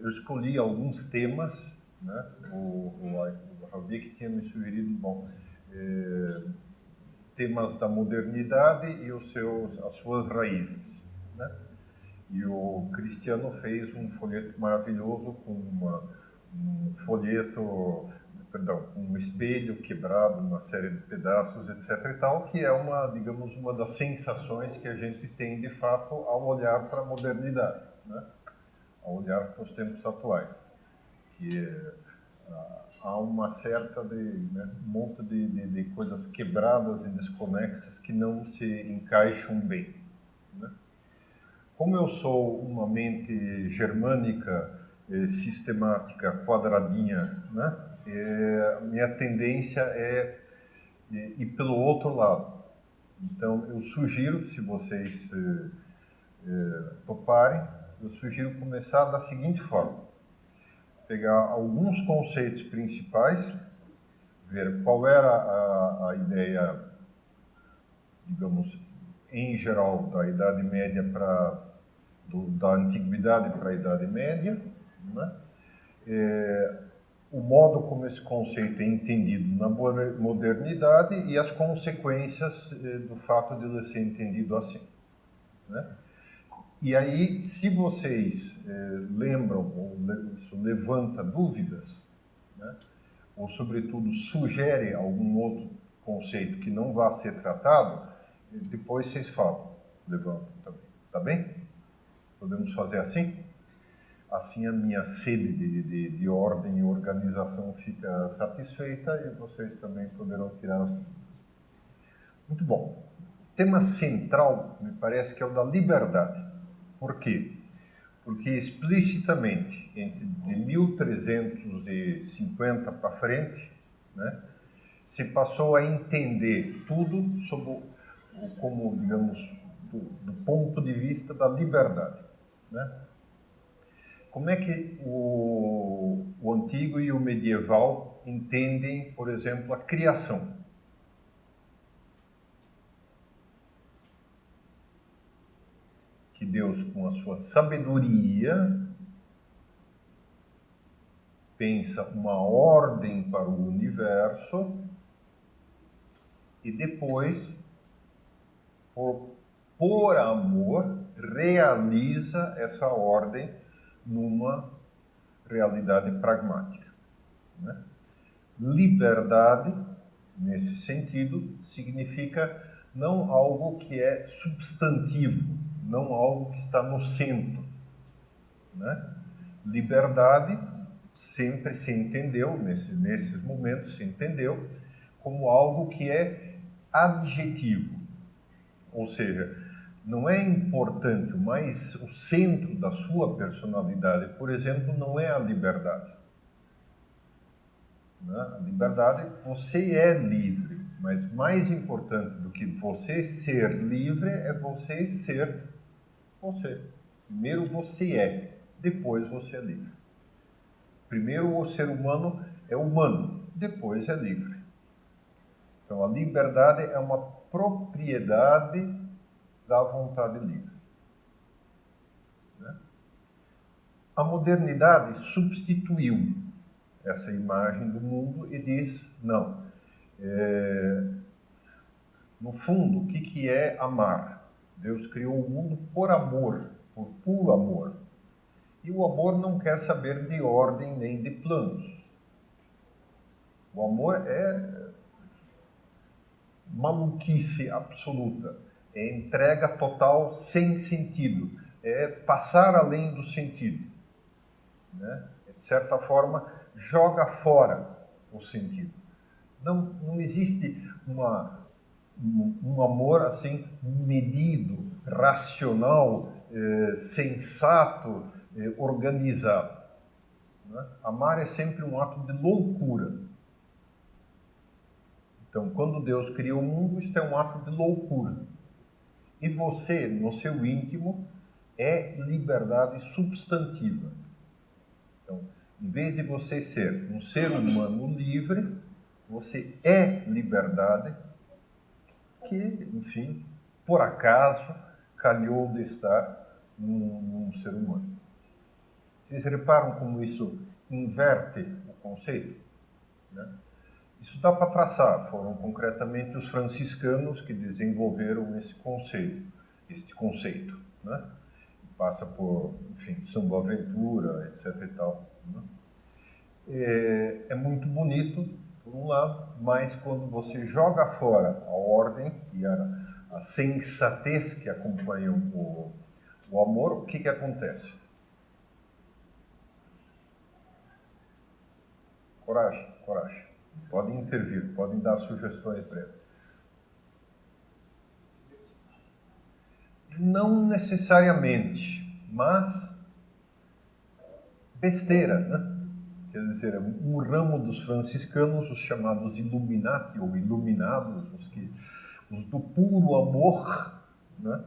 Eu escolhi alguns temas, né? O Havik tinha me sugerido, temas da modernidade e as suas raízes, né? E o Cristiano fez um folheto maravilhoso com um espelho quebrado, uma série de pedaços, etc. e tal, que é digamos, uma das sensações que a gente tem de fato ao olhar para a modernidade, né? Ao olhar para os tempos atuais, que há uma certa um monte de coisas quebradas e desconexas que não se encaixam bem, né? Como eu sou uma mente germânica, sistemática, quadradinha, né? Minha tendência é ir pelo outro lado. Então, eu sugiro, se vocês toparem, eu sugiro começar da seguinte forma: pegar alguns conceitos principais, ver qual era a ideia, digamos, em geral, da Idade Média da Antiguidade para a Idade Média, né? O modo como esse conceito é entendido na modernidade e as consequências do fato de ele ser entendido assim, né? E aí, se vocês lembram, ou isso levanta dúvidas, né? Ou, sobretudo, sugere algum outro conceito que não vá ser tratado, depois vocês falam, levantam também. Tá bem? Podemos fazer assim? Assim a minha sede de ordem e organização fica satisfeita e vocês também poderão tirar as dúvidas. Muito bom. O tema central, me parece que é o da liberdade. Por quê? Porque explicitamente, de 1350 para frente, né, se passou a entender tudo como, digamos, do ponto de vista da liberdade, né? Como é que o antigo e o medieval entendem, por exemplo, a criação? Que Deus, com a sua sabedoria, pensa uma ordem para o universo e depois, por amor, realiza essa ordem numa realidade pragmática, né? Liberdade, nesse sentido, significa não algo que é substantivo, não algo que está no centro, né? Liberdade sempre se entendeu, nesses momentos se entendeu, como algo que é adjetivo, ou seja, não é importante, mas o centro da sua personalidade, por exemplo, não é a liberdade. A liberdade, você é livre, mas mais importante do que você ser livre é você ser você. Primeiro você é, depois você é livre. Primeiro o ser humano é humano, depois é livre. Então a liberdade é uma propriedade da vontade livre, né? A modernidade substituiu essa imagem do mundo e diz, não, no fundo, o que é amar? Deus criou o mundo por amor, por puro amor. E o amor não quer saber de ordem nem de planos. O amor é maluquice absoluta, é entrega total sem sentido, é passar além do sentido, né? De certa forma, joga fora o sentido. Não existe um amor assim medido, racional, sensato, organizado, né? Amar é sempre um ato de loucura. Então, quando Deus cria o mundo, isto é um ato de loucura. E você, no seu íntimo, é liberdade substantiva. Então, em vez de você ser um ser humano livre, você é liberdade que, enfim, por acaso, calhou de estar num ser humano. Vocês reparam como isso inverte o conceito? Né? Isso dá para traçar. Foram concretamente os franciscanos que desenvolveram esse conceito, né? Passa por, enfim, São Boaventura, etc. e tal, né? É muito bonito, por um lado, mas quando você joga fora a ordem e a sensatez que acompanham o amor, o que acontece? Coragem, coragem. Podem intervir, podem dar sugestões para ele. Não necessariamente, mas besteira, né? Quer dizer, um ramo dos franciscanos, os chamados Illuminati ou Iluminados, os do puro amor, né?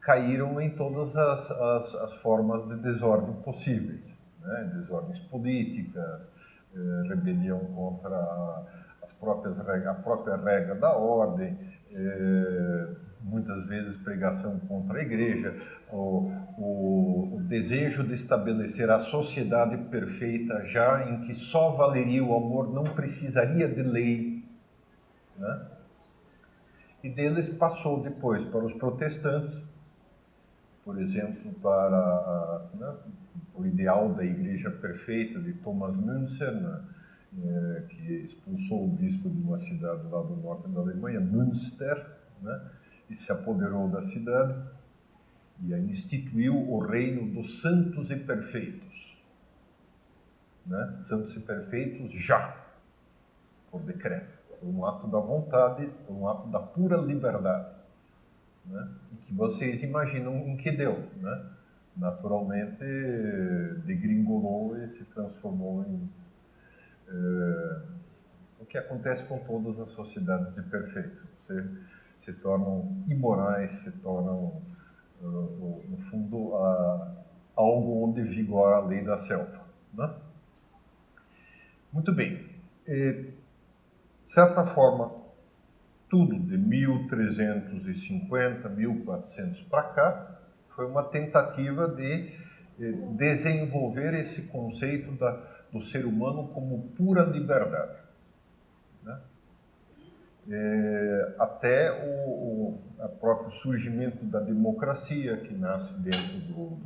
Caíram em todas as formas de desordem possíveis, né? Desordens políticas, rebelião contra a própria regra da ordem, muitas vezes pregação contra a igreja, o desejo de estabelecer a sociedade perfeita já em que só valeria o amor, não precisaria de lei, né? E deles passou depois para os protestantes, por exemplo, para o ideal da igreja perfeita de Thomas Müntzer, né? Que expulsou o bispo de uma cidade lá do norte da Alemanha, Münster, né? E se apoderou da cidade e aí instituiu o reino dos santos e perfeitos, né? Santos e perfeitos já, por decreto, por um ato da vontade, por um ato da pura liberdade, né? E que vocês imaginam em que deu, né? Naturalmente degringolou e se transformou em o que acontece com todas as sociedades de perfeitos. Se tornam imorais, se tornam, no fundo, algo onde vigora a lei da selva, né? Muito bem. De certa forma, tudo de 1350, 1400 para cá, foi uma tentativa de desenvolver esse conceito do ser humano como pura liberdade, né? Até o próprio surgimento da democracia, que nasce dentro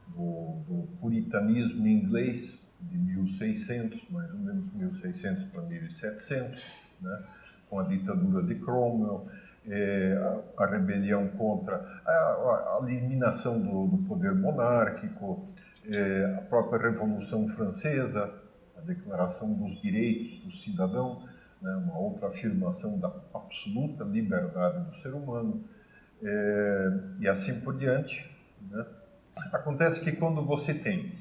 do puritanismo inglês de 1600, mais ou menos 1600 para 1700, né? Com a ditadura de Cromwell, a rebelião contra a eliminação do poder monárquico, a própria Revolução Francesa, a Declaração dos Direitos do Cidadão, né? Uma outra afirmação da absoluta liberdade do ser humano, e assim por diante, né? Acontece que quando você tem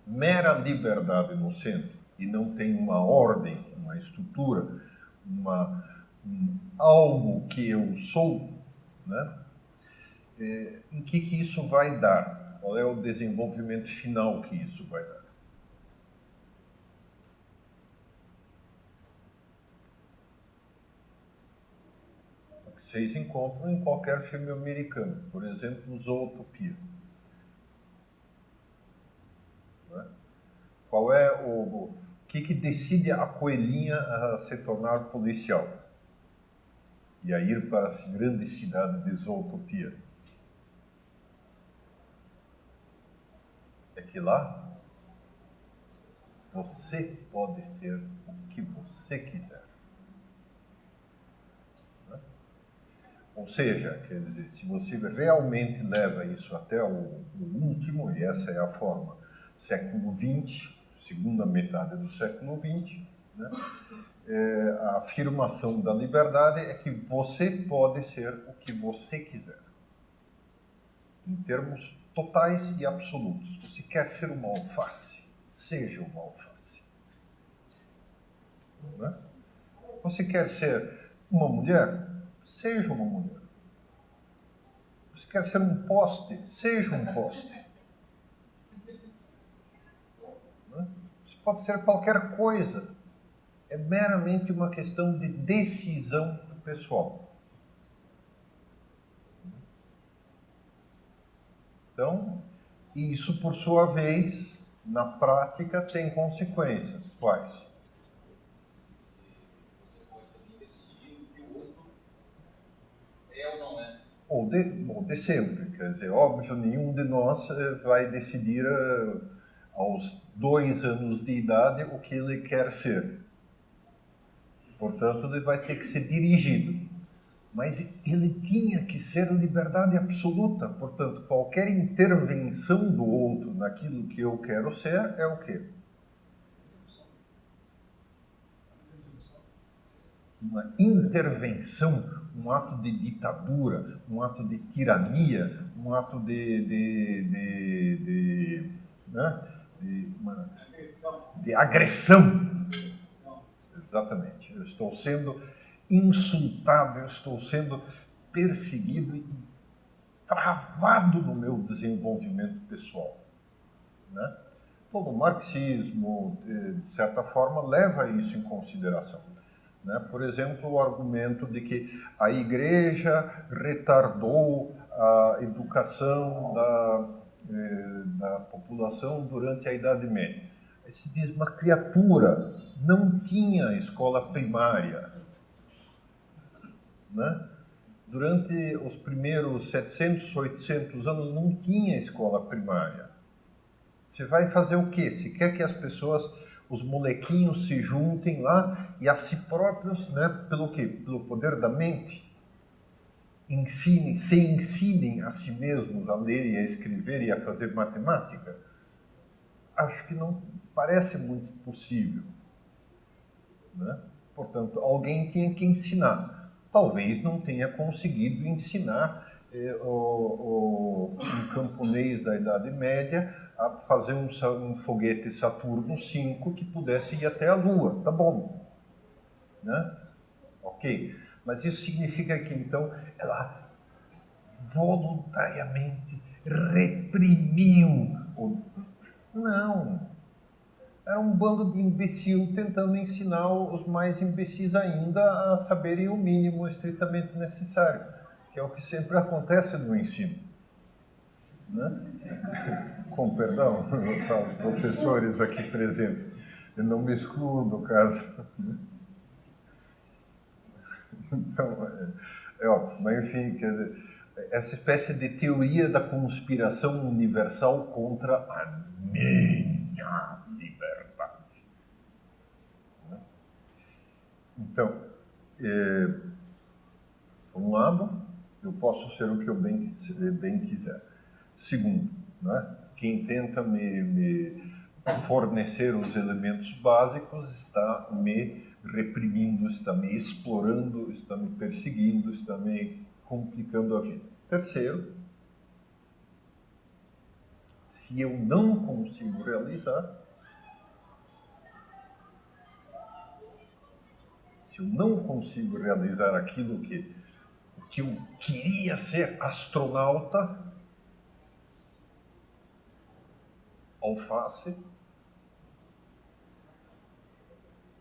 mera liberdade no centro e não tem uma ordem, uma estrutura, algo que eu sou, né? Em que isso vai dar? Qual é o desenvolvimento final que isso vai dar? O que vocês encontram em qualquer filme americano, por exemplo, Zootopia. Né? Qual é o que decide a coelhinha a se tornar policial e a ir para a grande cidade de Zootopia? É que lá você pode ser o que você quiser. Né? Ou seja, quer dizer, se você realmente leva isso até o último, e essa é a forma, século XX, segunda metade do século XX, né? A afirmação da liberdade é que você pode ser o que você quiser, em termos totais e absolutos. Você quer ser uma alface, seja uma alface. Né? Você quer ser uma mulher, seja uma mulher. Você quer ser um poste, seja um poste. Né? Isso pode ser qualquer coisa. É meramente uma questão de decisão pessoal. Então, isso, por sua vez, na prática, tem consequências. Quais? Você pode também decidir o que o outro é ou não é. Ou de sempre. Quer dizer, óbvio, nenhum de nós vai decidir aos 2 anos de idade o que ele quer ser. Portanto, ele vai ter que ser dirigido. Mas ele tinha que ser liberdade absoluta. Portanto, qualquer intervenção do outro naquilo que eu quero ser é o quê? Uma intervenção, um ato de ditadura, um ato de tirania, um ato de agressão. Exatamente. Eu estou sendo insultado, eu estou sendo perseguido e travado no meu desenvolvimento pessoal. Né? Todo o marxismo, de certa forma, leva isso em consideração. Né? Por exemplo, o argumento de que a Igreja retardou a educação da população durante a Idade Média. Aí se diz, uma criatura não tinha escola primária. Né? Durante os primeiros 700, 800 anos não tinha escola primária. Você vai fazer o quê? Se quer que as pessoas, os molequinhos se juntem lá e a si próprios, né, pelo quê? Pelo poder da mente, se ensinem a si mesmos a ler e a escrever e a fazer matemática? Acho que não parece muito possível. Né? Portanto, alguém tinha que ensinar. Talvez não tenha conseguido ensinar um camponês da Idade Média a fazer um foguete Saturno V que pudesse ir até a Lua. Tá bom. Né? Ok. Mas isso significa que, então, ela voluntariamente reprimiu. Não. Era um bando de imbecil tentando ensinar os mais imbecis ainda a saberem o mínimo estritamente necessário, que é o que sempre acontece no ensino. Né? Com perdão aos professores aqui presentes, eu não me excluo do caso. Então, é óbvio, mas enfim, quer dizer, essa espécie de teoria da conspiração universal contra a minha liberdade. Então, por um lado, eu posso ser o que eu bem quiser. Segundo, né, quem tenta me fornecer os elementos básicos está me reprimindo, está me explorando, está me perseguindo, está me complicando a vida. Terceiro, se eu não consigo realizar, se eu não consigo realizar aquilo que eu queria ser, astronauta, alface,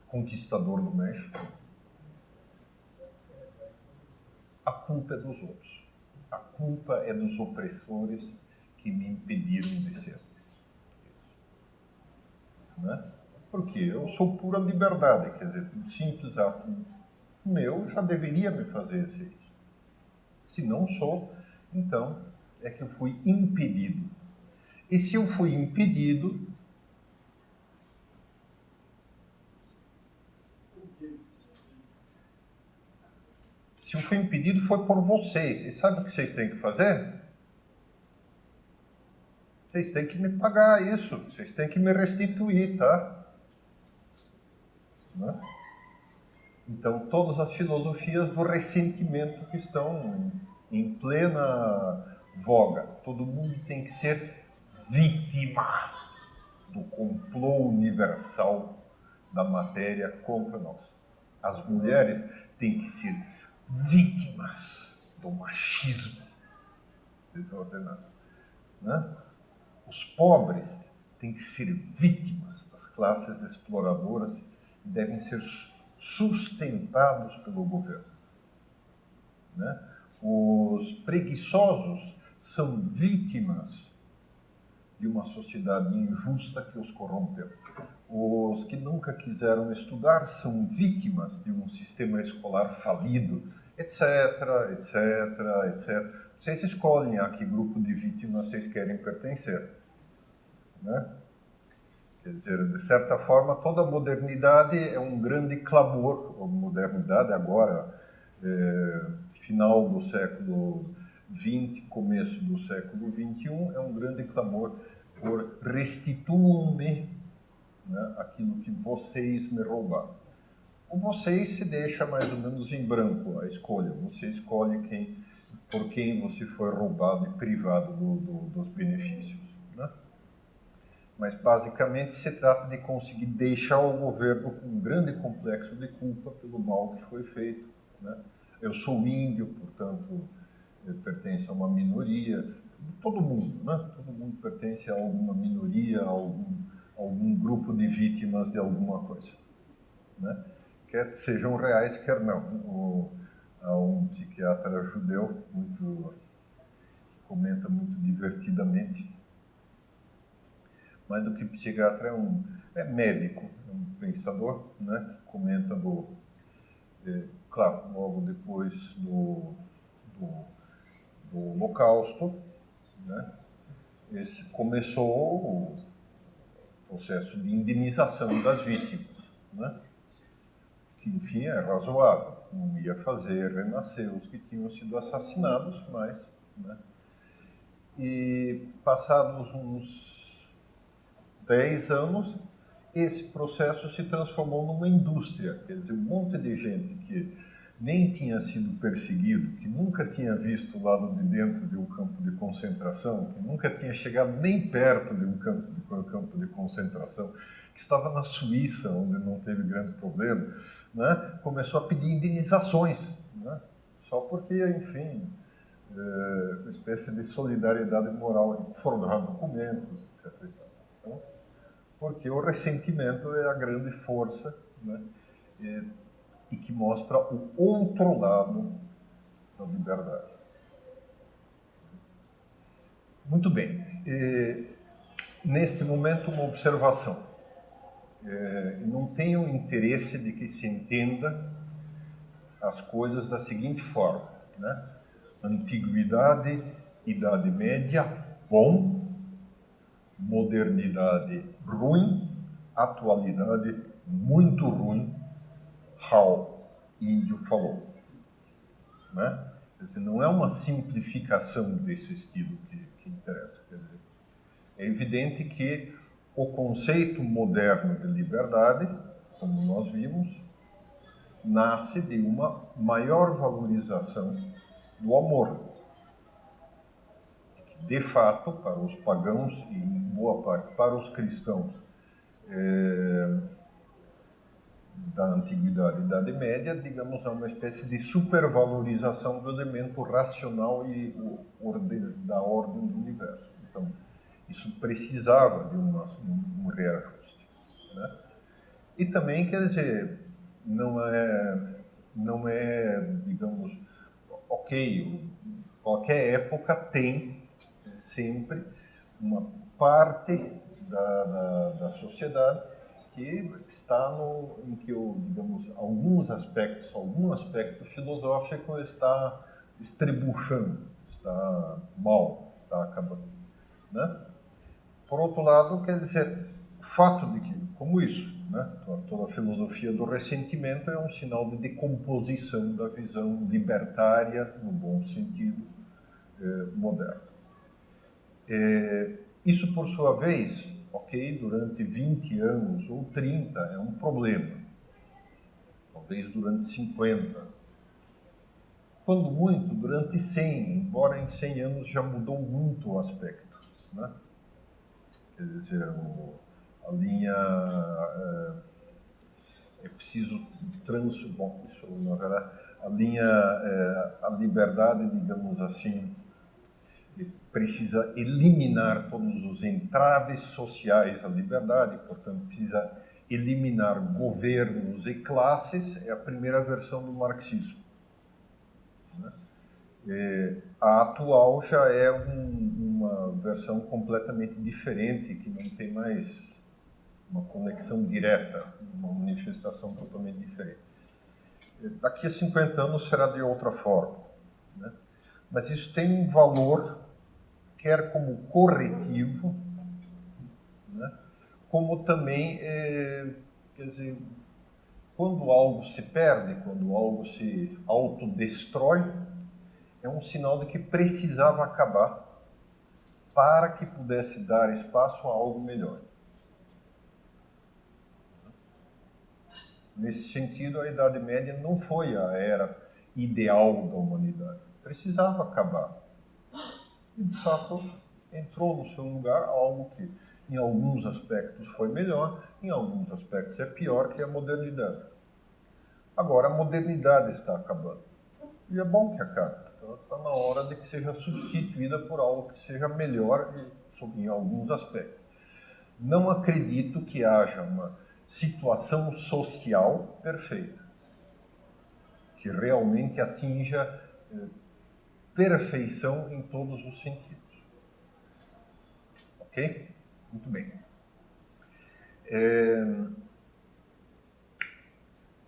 conquistador do México, a culpa é dos outros. A culpa é dos opressores que me impediram de ser isso. Né? Porque eu sou pura liberdade, quer dizer, um simples ato meu já deveria me fazer ser isso. Se não sou, então é que eu fui impedido. E se eu fui impedido, foi por vocês. E sabe o que vocês têm que fazer? Vocês têm que me pagar isso. Vocês têm que me restituir, tá? Né? Então, todas as filosofias do ressentimento que estão em plena voga. Todo mundo tem que ser vítima do complô universal da matéria contra nós. As mulheres têm que ser vítimas do machismo desordenado. Né? Os pobres têm que ser vítimas das classes exploradoras e devem ser sustentados pelo governo. Né? Os preguiçosos são vítimas de uma sociedade injusta que os corrompeu. Os que nunca quiseram estudar são vítimas de um sistema escolar falido, etc, etc, etc. Vocês escolhem a que grupo de vítimas vocês querem pertencer, né? Quer dizer, de certa forma, toda a modernidade é um grande clamor, a modernidade agora, final do século XX, começo do século XXI, é um grande clamor por restituam-me, né, aquilo que vocês me roubaram. Ou vocês se deixa mais ou menos em branco a escolha, você escolhe por quem você foi roubado e privado dos benefícios, né? Mas basicamente se trata de conseguir deixar o governo com um grande complexo de culpa pelo mal que foi feito, né? Eu sou índio, portanto, eu pertenço a uma minoria. Todo mundo, né? Todo mundo pertence a alguma minoria, a algum grupo de vítimas de alguma coisa, né? Quer sejam reais, quer não. Há um psiquiatra judeu que comenta muito divertidamente, mais do que psiquiatra, é médico, é um pensador, né, que comenta claro, logo depois do Holocausto, né, esse começou o processo de indenização das vítimas, né, que, enfim, é razoável, não ia fazer renascer os que tinham sido assassinados, mas, né, e passados uns 10 anos, esse processo se transformou numa indústria. Quer dizer, um monte de gente que nem tinha sido perseguido, que nunca tinha visto o lado de dentro de um campo de concentração, que nunca tinha chegado nem perto de um campo de concentração, que estava na Suíça, onde não teve grande problema, né, começou a pedir indenizações, né, só porque, enfim, uma espécie de solidariedade moral, forjar documentos, etc. Então, porque o ressentimento é a grande força, né, e que mostra o outro lado da liberdade. Muito bem. Neste momento, uma observação. Não tenho interesse de que se entenda as coisas da seguinte forma, né? Antiguidade, Idade Média, bom. Modernidade, ruim. Atualidade, muito ruim. How índio falou, né? Quer dizer, não é uma simplificação desse estilo que interessa. Quer dizer, é evidente que o conceito moderno de liberdade, como nós vimos, nasce de uma maior valorização do amor. De fato, para os pagãos e em boa parte para os cristãos da Antiguidade e Idade Média, digamos, é uma espécie de supervalorização do elemento racional e da ordem do universo. Então, isso precisava de um reajuste, né? E também, quer dizer, não é, digamos, ok, qualquer época tem sempre uma parte da sociedade que está em que, digamos, algum aspecto filosófico está estribuchando, está mal, está acabando, né? Por outro lado, quer dizer, o fato de que, como isso, né, toda a filosofia do ressentimento é um sinal de decomposição da visão libertária, no bom sentido, moderno. Isso, por sua vez, ok, durante 20 anos ou 30 é um problema. Talvez durante 50. Quando muito, durante 100, embora em 100 anos já mudou muito o aspecto, né? Quer dizer, a linha... é preciso bom, isso na verdade, a linha, a liberdade, digamos assim, precisa eliminar todos os entraves sociais à liberdade, portanto, precisa eliminar governos e classes, é a primeira versão do marxismo, né? A atual já é uma versão completamente diferente, que não tem mais uma conexão direta, uma manifestação totalmente diferente. Daqui a 50 anos será de outra forma, né? Mas isso tem um valor, quer como corretivo, né? Como também, quer dizer, quando algo se perde, quando algo se autodestrói, é um sinal de que precisava acabar para que pudesse dar espaço a algo melhor. Nesse sentido, a Idade Média não foi a era ideal da humanidade. Precisava acabar. E, de fato, entrou no seu lugar algo que, em alguns aspectos, foi melhor, em alguns aspectos é pior, que é a modernidade. Agora, a modernidade está acabando. E é bom que acabe. Então, está na hora de que seja substituída por algo que seja melhor em alguns aspectos. Não acredito que haja uma situação social perfeita, que realmente atinja perfeição em todos os sentidos. Ok? Muito bem.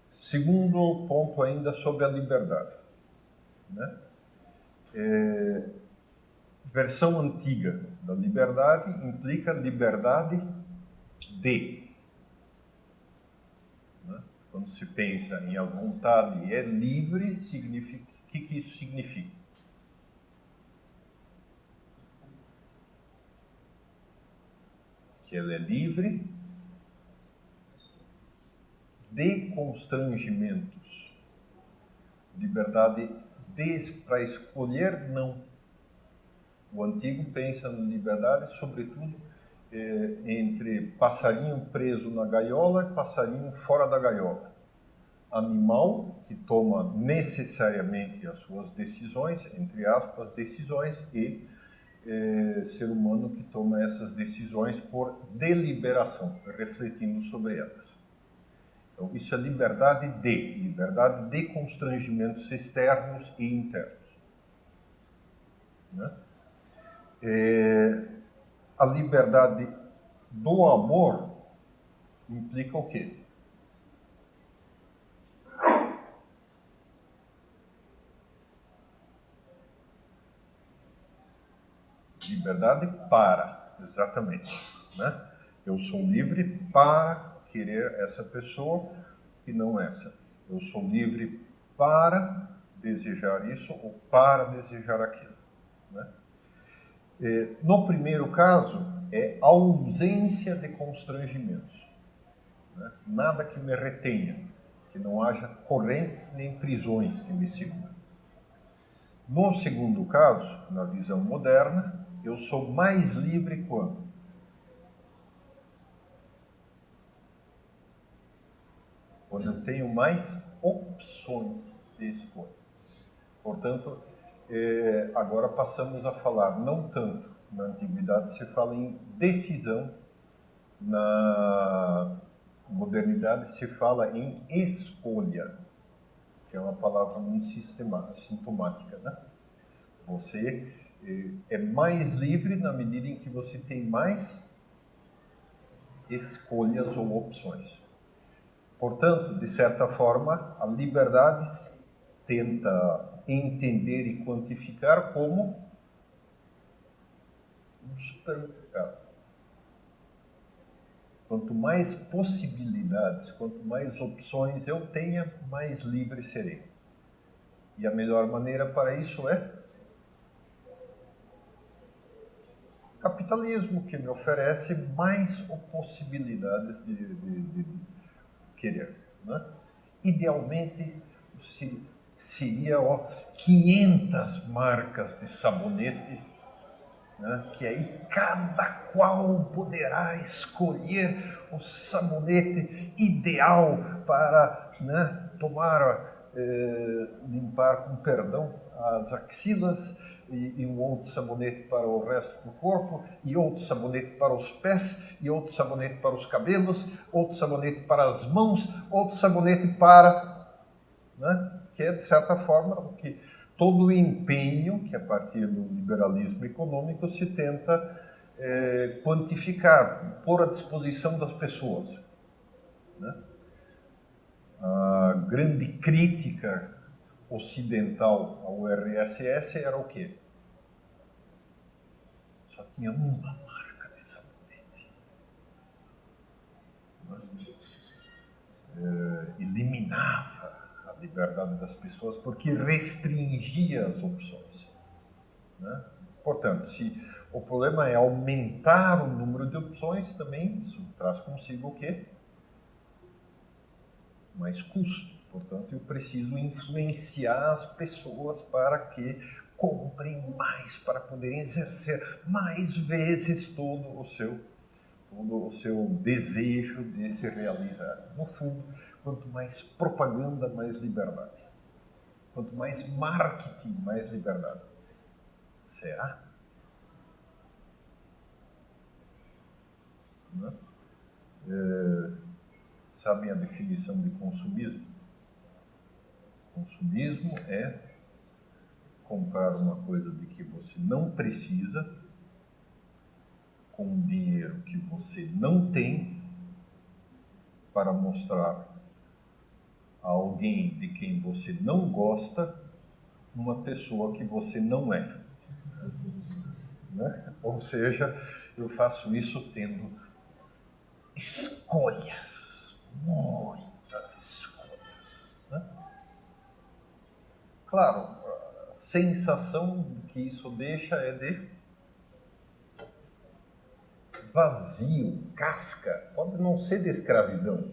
Segundo ponto ainda sobre a liberdade, né? Versão antiga da liberdade implica liberdade de. Né? Quando se pensa em a vontade é livre, significa, o que isso significa? Que ela é livre de constrangimentos. Liberdade para escolher, não. O antigo pensa na liberdade, sobretudo, entre passarinho preso na gaiola e passarinho fora da gaiola. Animal que toma necessariamente as suas decisões, entre aspas, decisões, e ser humano que toma essas decisões por deliberação, refletindo sobre elas. Então, isso é liberdade de constrangimentos externos e internos. Né? A liberdade do amor implica o quê? Liberdade para, exatamente. Né? Eu sou livre para querer essa pessoa e não essa. Eu sou livre para desejar isso ou para desejar aquilo. Né? No primeiro caso, é ausência de constrangimentos. Né? Nada que me retenha, que não haja correntes nem prisões que me segurem. No segundo caso, na visão moderna, eu sou mais livre quando? Quando eu tenho mais opções de escolha. Portanto, agora passamos a falar, não tanto, na antiguidade se fala em decisão, na modernidade se fala em escolha, que é uma palavra muito sintomática, né? Você é mais livre na medida em que você tem mais escolhas ou opções. Portanto, de certa forma, a liberdade tenta entender e quantificar como um supermercado. Quanto mais possibilidades, quanto mais opções eu tenha, mais livre serei. E a melhor maneira para isso é o capitalismo, que me oferece mais possibilidades de querer. Né? Idealmente, seria 500 marcas de sabonete, né? Que aí cada qual poderá escolher o sabonete ideal para, né, limpar com perdão as axilas, e um outro sabonete para o resto do corpo, e outro sabonete para os pés, e outro sabonete para os cabelos, outro sabonete para as mãos, outro sabonete para... Né? Que é, de certa forma, o que todo o empenho que, a partir do liberalismo econômico, se tenta quantificar, pôr à disposição das pessoas, né? A grande crítica ocidental ao RSS era o quê? Só tinha uma marca de sabonete. Eliminava a liberdade das pessoas porque restringia as opções, né? Portanto, se o problema é aumentar o número de opções, também isso traz consigo o quê? Mais custo. Portanto, eu preciso influenciar as pessoas para que comprem mais, para poderem exercer mais vezes todo o seu desejo de se realizar. No fundo, quanto mais propaganda, mais liberdade. Quanto mais marketing, mais liberdade. Será? Né? Sabem a definição de consumismo? Consumismo é comprar uma coisa de que você não precisa, com dinheiro que você não tem, para mostrar a alguém de quem você não gosta uma pessoa que você não é. Né? Ou seja, eu faço isso tendo escolhas, muitas escolhas. Né? Claro, a sensação que isso deixa é de vazio, casca. Pode não ser de escravidão,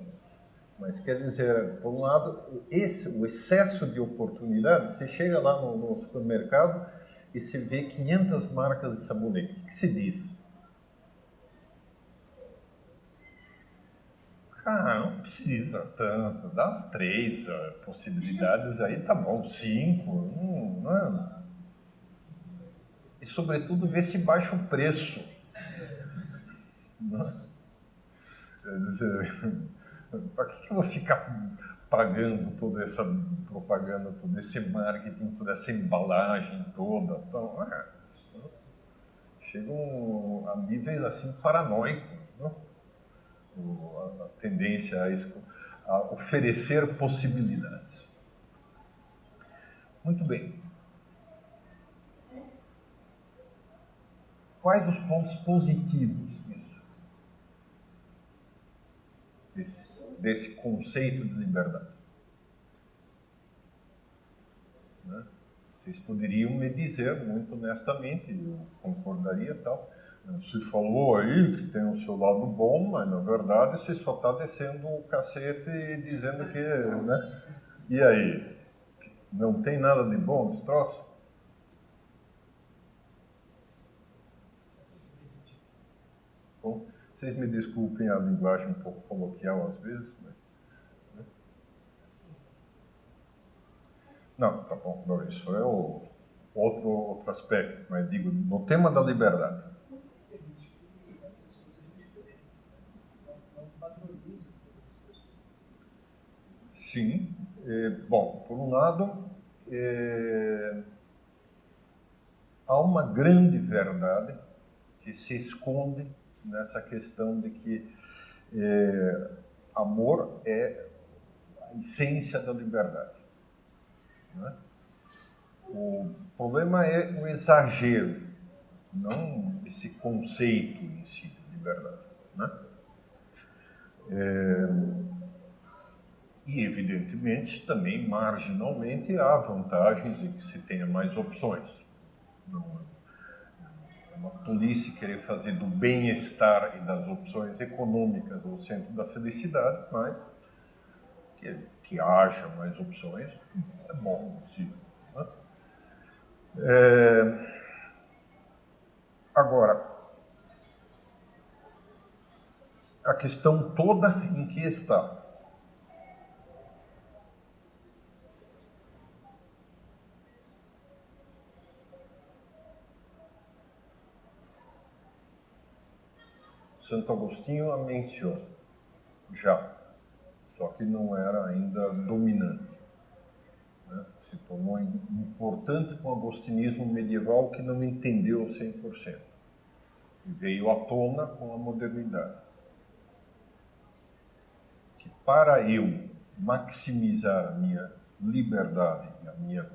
mas quer dizer, por um lado, o excesso de oportunidade. Você chega lá no supermercado e se vê 500 marcas de sabonete. O que se diz? Não precisa tanto, dá uns 3 possibilidades aí, tá bom, 5, não. E sobretudo ver se baixa o preço. Quer dizer, para que eu vou ficar pagando toda essa propaganda, todo esse marketing, toda essa embalagem toda? Então, chegam a níveis assim paranoicos, né? A tendência a oferecer possibilidades. Muito bem. Quais os pontos positivos disso? Desse conceito de liberdade? Né? Vocês poderiam me dizer muito honestamente, eu concordaria e tal. Você falou aí que tem o seu lado bom, mas na verdade você só está descendo o cacete e dizendo que, né? E aí? Não tem nada de bom nesse troço? Bom, vocês me desculpem a linguagem um pouco coloquial às vezes, mas... Não, tá bom, não, isso é o outro aspecto, mas digo, no tema da liberdade. Sim, bom, por um lado, há uma grande verdade que se esconde nessa questão de que amor é a essência da liberdade. Né? O problema é o exagero, não esse conceito em si de liberdade. Né? E, evidentemente, também, marginalmente, há vantagens em que se tenha mais opções. Não é uma tolice querer fazer do bem-estar e das opções econômicas o centro da felicidade, mas que haja mais opções é bom, possível. Né? Agora, a questão toda em que está? Santo Agostinho a menciona já, só que não era ainda dominante. Né? se tornou importante com o agostinismo medieval que não entendeu 100%. E veio à tona com a modernidade. Que para eu maximizar a minha liberdade,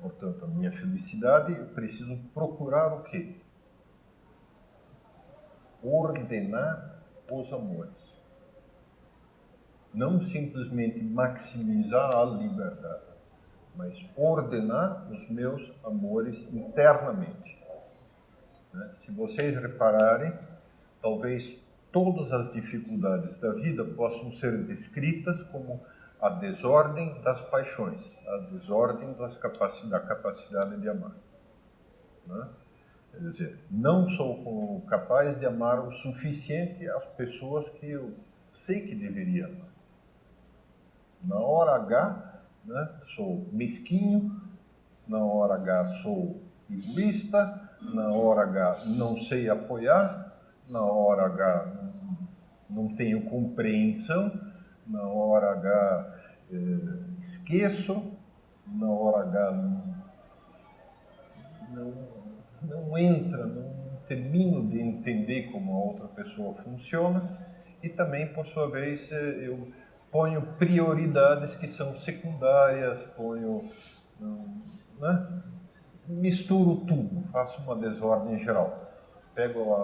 portanto, a minha felicidade, eu preciso procurar o quê? Ordenar os amores. Não simplesmente maximizar a liberdade, mas ordenar os meus amores internamente. Se vocês repararem, talvez todas as dificuldades da vida possam ser descritas como a desordem das paixões, a desordem da capacidade de amar. Quer dizer, não sou capaz de amar o suficiente as pessoas que eu sei que deveria amar. Na hora H, sou mesquinho, na hora H sou egoísta, na hora H não sei apoiar, na hora H não tenho compreensão, na hora H esqueço, na hora H não termino de entender como a outra pessoa funciona e também, por sua vez, eu ponho prioridades que são secundárias, misturo tudo, faço uma desordem geral. Pego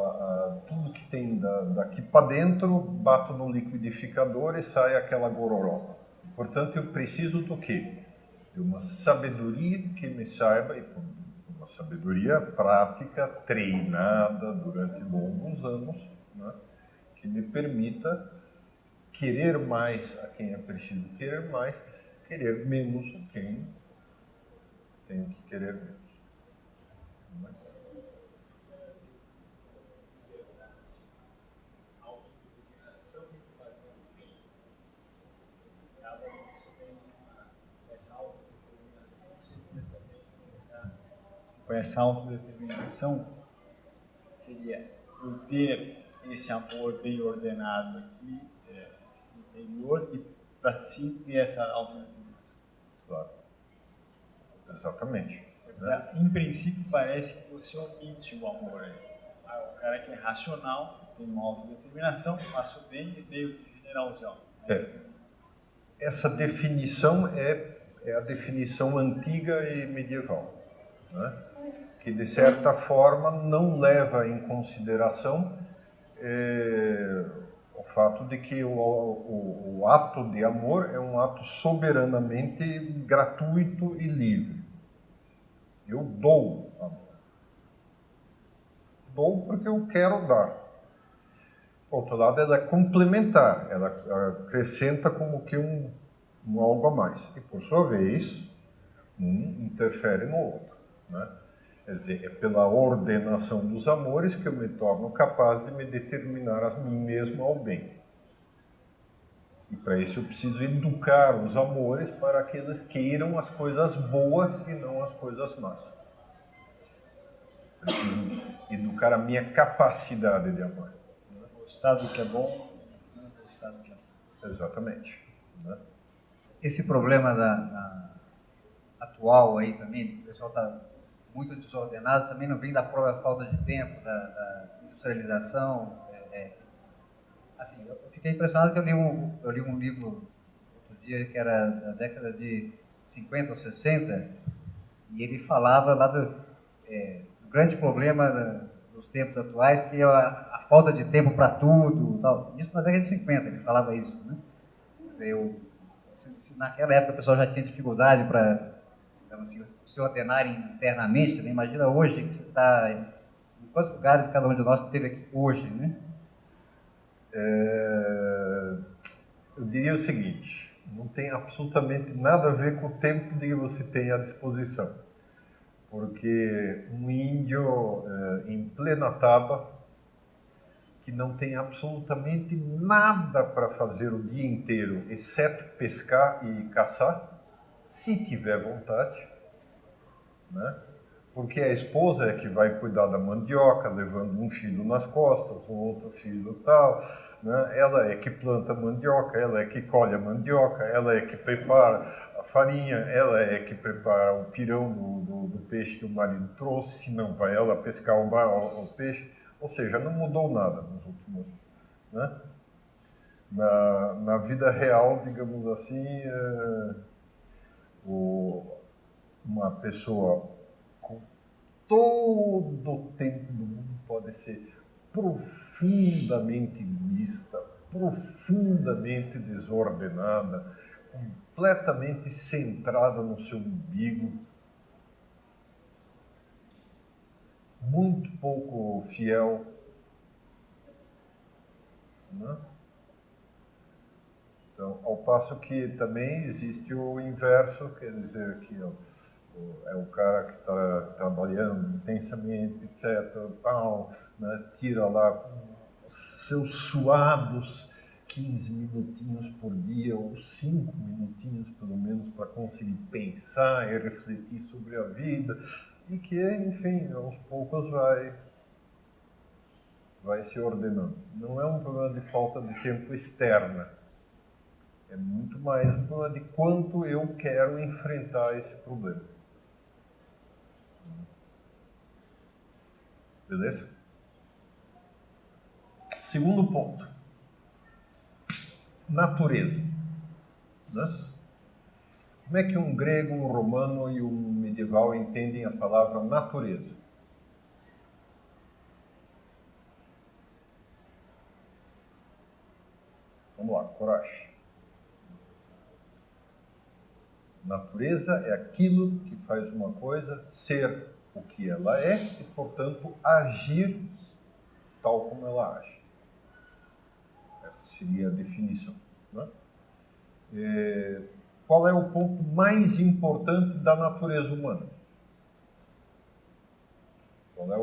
tudo que tem daqui para dentro, bato no liquidificador e sai aquela gororoba. Portanto, eu preciso do quê? De uma sabedoria que me saiba, e uma sabedoria prática, treinada durante longos anos, que me permita querer mais a quem é preciso querer mais, querer menos a quem tenho que querer menos. Com essa autodeterminação, seria eu ter esse amor bem ordenado aqui, no interior, e para sim ter essa autodeterminação. Claro. Exatamente. Em princípio, parece que você omite o amor aí. O cara que é racional, tem uma autodeterminação, faz o bem e meio generalzão. Essa definição é a definição antiga e medieval, que de certa forma não leva em consideração o fato de que o ato de amor é um ato soberanamente gratuito e livre. Eu dou amor. Dou porque eu quero dar. Por outro lado, ela é complementar, ela acrescenta como que um algo a mais. E, por sua vez, um interfere no outro. Quer dizer, é pela ordenação dos amores que eu me torno capaz de me determinar a mim mesmo ao bem. E para isso eu preciso educar os amores para que eles queiram as coisas boas e não as coisas más. Preciso educar a minha capacidade de amar. Gostar do que é bom, não gostar do que é bom. Exatamente. Esse problema atual aí também, que o pessoal está muito desordenado, também não vem da própria falta de tempo, da industrialização. Assim, eu fiquei impressionado que eu li um livro outro dia que era da década de 50 ou 60, e ele falava lá do grande problema dos tempos atuais, que é a falta de tempo para tudo, tal. Isso na década de 50 ele falava isso, Quer dizer, se naquela época o pessoal já tinha dificuldade para se ordenarem internamente, imagina hoje que você está em quantos lugares cada um de nós esteve aqui hoje, Eu diria o seguinte, não tem absolutamente nada a ver com o tempo que você tem à disposição. Porque um índio em plena taba, que não tem absolutamente nada para fazer o dia inteiro, exceto pescar e caçar, se tiver vontade, porque a esposa é que vai cuidar da mandioca, levando um filho nas costas, um outro filho tal, ela é que planta a mandioca, ela é que colhe a mandioca, ela é que prepara a farinha, ela é que prepara o pirão do peixe que o marido trouxe, senão vai ela pescar o peixe. Ou seja, não mudou nada nos últimos, né? Na vida real, digamos assim, uma pessoa com todo o tempo do mundo pode ser profundamente egoísta, profundamente desordenada, completamente centrada no seu umbigo, muito pouco fiel, né? Então, ao passo que também existe o inverso, quer dizer que é o cara que está trabalhando intensamente, etc., tal, né, tira lá seus suados 15 minutinhos por dia, ou 5 minutinhos pelo menos, para conseguir pensar e refletir sobre a vida, e que, enfim, aos poucos vai se ordenando. Não é um problema de falta de tempo externa, é muito mais um problema de quanto eu quero enfrentar esse problema. Beleza? Segundo ponto. Natureza. Né? Como é que um grego, um romano e um medieval entendem a palavra natureza? Vamos lá, coragem. Natureza é aquilo que faz uma coisa ser o que ela é e, portanto, agir tal como ela age. Essa seria a definição. Né? Qual é o ponto mais importante da natureza humana? Qual é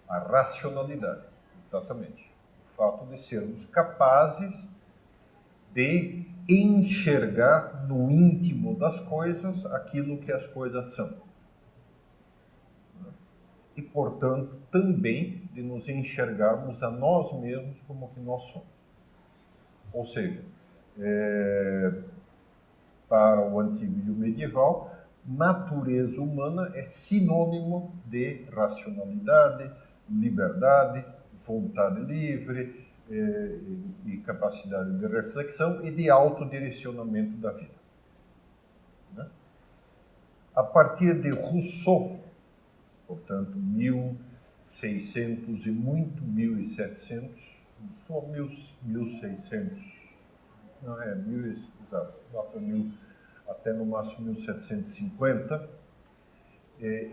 a racionalidade? Exatamente. O fato de sermos capazes de enxergar no íntimo das coisas aquilo que as coisas são. E, portanto, também de nos enxergarmos a nós mesmos como que nós somos. Ou seja, para o antigo e o medieval, natureza humana é sinônimo de racionalidade, liberdade, vontade livre, e capacidade de reflexão e de autodirecionamento da vida. Né? A partir de Rousseau, portanto, 1600 e muito, 1700, só 1600, não é, exato, até no máximo 1750,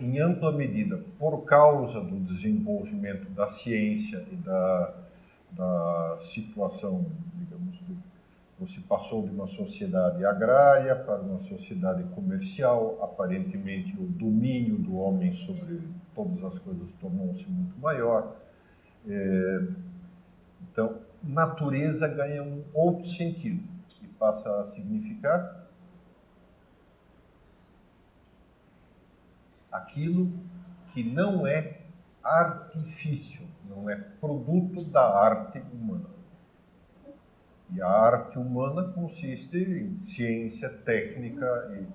em ampla medida, por causa do desenvolvimento da ciência e da situação, digamos, você passou de uma sociedade agrária para uma sociedade comercial, aparentemente o domínio do homem sobre todas as coisas tornou-se muito maior. Então, natureza ganha um outro sentido, que passa a significar aquilo que não é artifício, não é produto da arte humana. E a arte humana consiste em ciência, técnica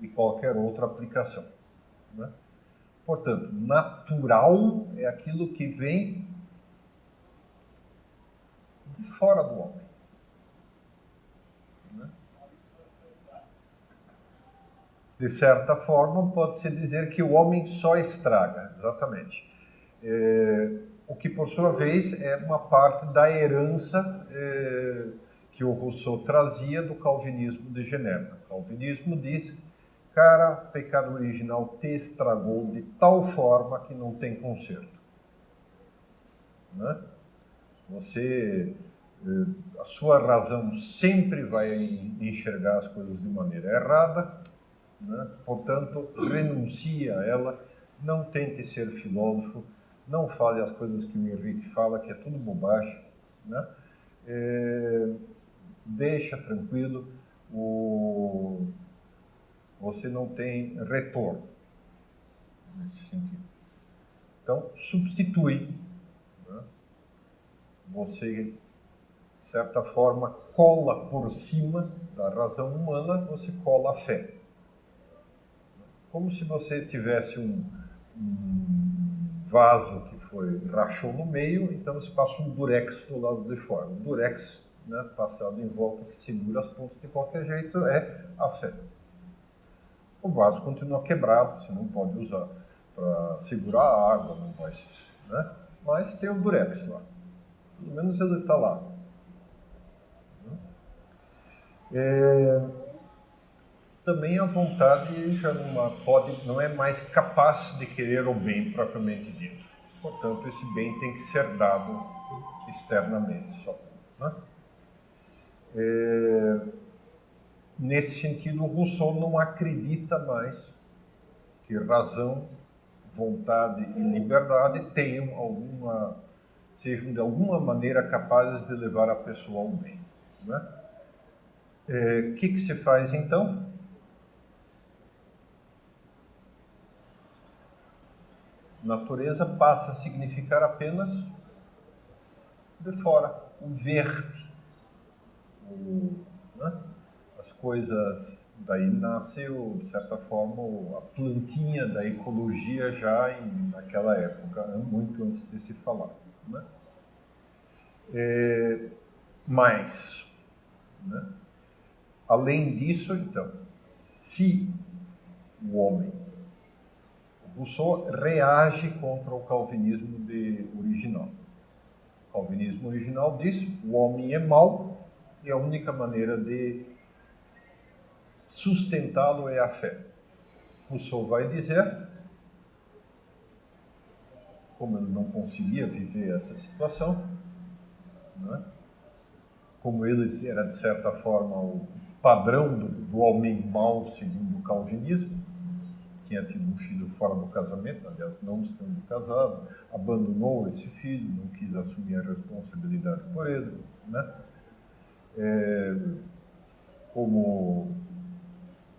e qualquer outra aplicação. Né? Portanto, natural é aquilo que vem de fora do homem. Né? De certa forma, pode-se dizer que o homem só estraga, exatamente. O que, por sua vez, é uma parte da herança que o Rousseau trazia do calvinismo de Genebra. O calvinismo diz, cara, pecado original te estragou de tal forma que não tem conserto. Né? A sua razão sempre vai enxergar as coisas de maneira errada, né? Portanto, renuncie a ela, não tente ser filósofo, não fale as coisas que o Henrique fala, que é tudo bobagem, né? Deixa tranquilo, você não tem retorno nesse sentido. Então, substitui, né? Você certa forma, cola por cima da razão humana, você cola a fé. Como se você tivesse um vaso que rachou no meio, então você passa um durex do lado de fora. O durex, né, passado em volta, que segura as pontas de qualquer jeito, é a fé. O vaso continua quebrado, você não pode usar para segurar a água, não vai, né? Mas tem o durex lá. Pelo menos ele está lá. Também a vontade já não é mais capaz de querer o bem propriamente dito. Portanto, esse bem tem que ser dado externamente só. Né? Nesse sentido, Rousseau não acredita mais que razão, vontade e liberdade sejam de alguma maneira capazes de levar a pessoa ao bem. Né? Que se faz então? Natureza passa a significar apenas de fora, o verde. Né? As coisas, daí nasceu, de certa forma, a plantinha da ecologia já naquela época, muito antes de se falar. Né? Mas, né? Além disso, então, se o homem... Rousseau reage contra o calvinismo original. O calvinismo original diz que o homem é mau e a única maneira de sustentá-lo é a fé. Rousseau vai dizer, como ele não conseguia viver essa situação, né? Como ele era, de certa forma, o padrão do homem mau segundo o calvinismo, tinha tido um filho fora do casamento, aliás, não estando casado, abandonou esse filho, não quis assumir a responsabilidade por ele, né? Como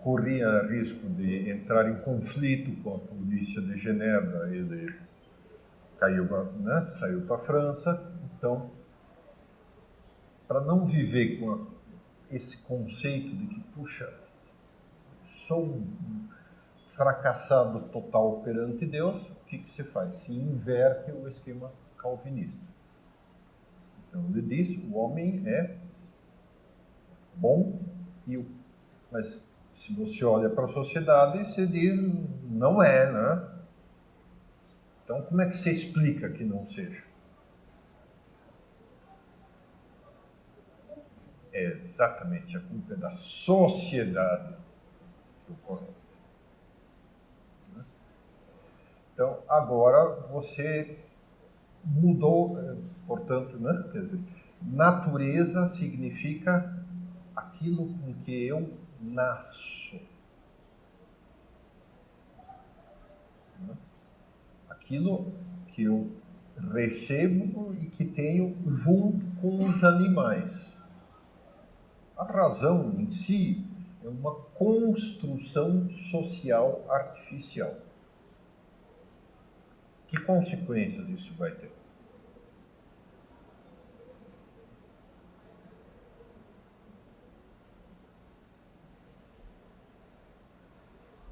corria risco de entrar em conflito com a polícia de Genebra, ele saiu para a França. Então, para não viver com esse conceito de que, puxa, sou um fracassado total perante Deus, o que se faz? Se inverte o esquema calvinista. Então ele diz, o homem é bom, mas se você olha para a sociedade, você diz, não é, né? Então como é que você explica que não seja? É exatamente, a culpa é da sociedade que ocorre. Então, agora você mudou, portanto, né? Quer dizer, natureza significa aquilo com que eu nasço. Aquilo que eu recebo e que tenho junto com os animais. A razão em si é uma construção social artificial. Que consequências isso vai ter?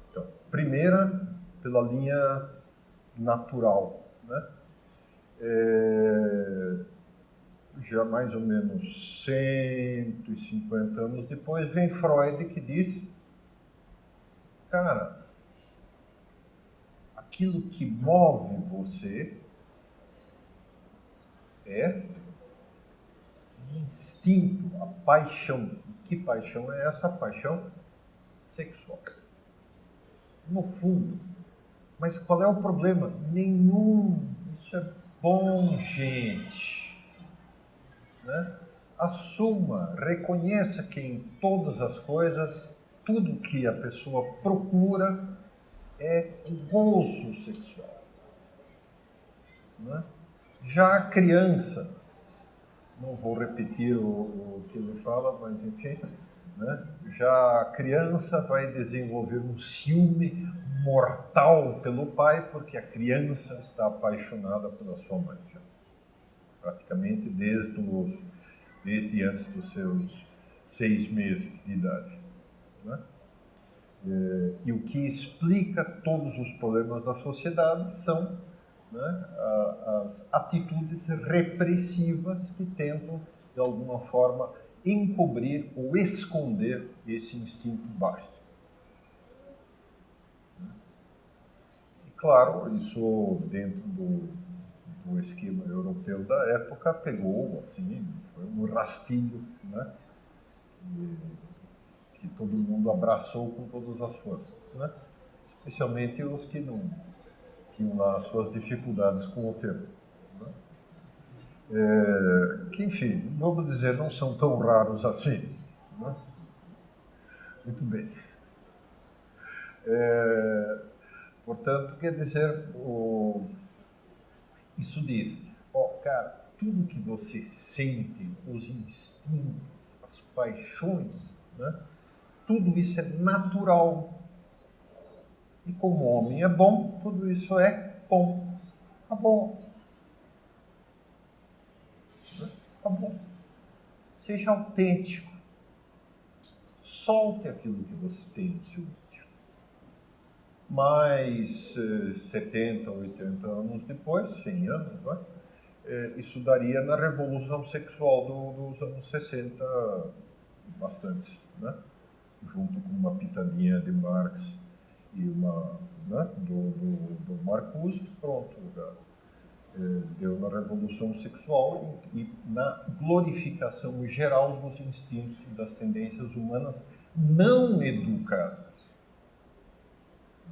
Então, primeira, pela linha natural, né? Já mais ou menos 150 anos depois, vem Freud que diz, cara, aquilo que move você é instinto, a paixão. E que paixão é essa? Paixão sexual. No fundo. Mas qual é o problema? Nenhum. Isso é bom, gente. Né? Assuma, reconheça que em todas as coisas, tudo que a pessoa procura é o gozo sexual. Né? Já a criança, não vou repetir o que ele fala, mas enfim, né? Já a criança vai desenvolver um ciúme mortal pelo pai, porque a criança está apaixonada pela sua mãe. Já. Praticamente desde os desde antes dos seus 6 meses de idade. Né? E o que explica todos os problemas da sociedade são, né, as atitudes repressivas que tentam, de alguma forma, encobrir ou esconder esse instinto básico. E, claro, isso dentro do esquema europeu da época pegou, assim, foi um rastilho, né, que todo mundo abraçou com todas as forças, né? Especialmente os que não tinham lá as suas dificuldades com o termo. Né? Que, enfim, vamos dizer, não são tão raros assim. Né? Muito bem. Portanto, quer dizer, isso diz, cara, tudo que você sente, os instintos, as paixões, né? Tudo isso é natural. E como o homem é bom, tudo isso é bom. Tá bom. Tá bom. Seja autêntico. Solte aquilo que você tem no seu íntimo. Mas 70, 80 anos depois, 100 anos, né? Isso daria na revolução sexual dos anos 60 bastante, né? Junto com uma pitadinha de Marx e uma, né, do Marcuse, pronto, já deu na revolução sexual e na glorificação geral dos instintos e das tendências humanas não educadas.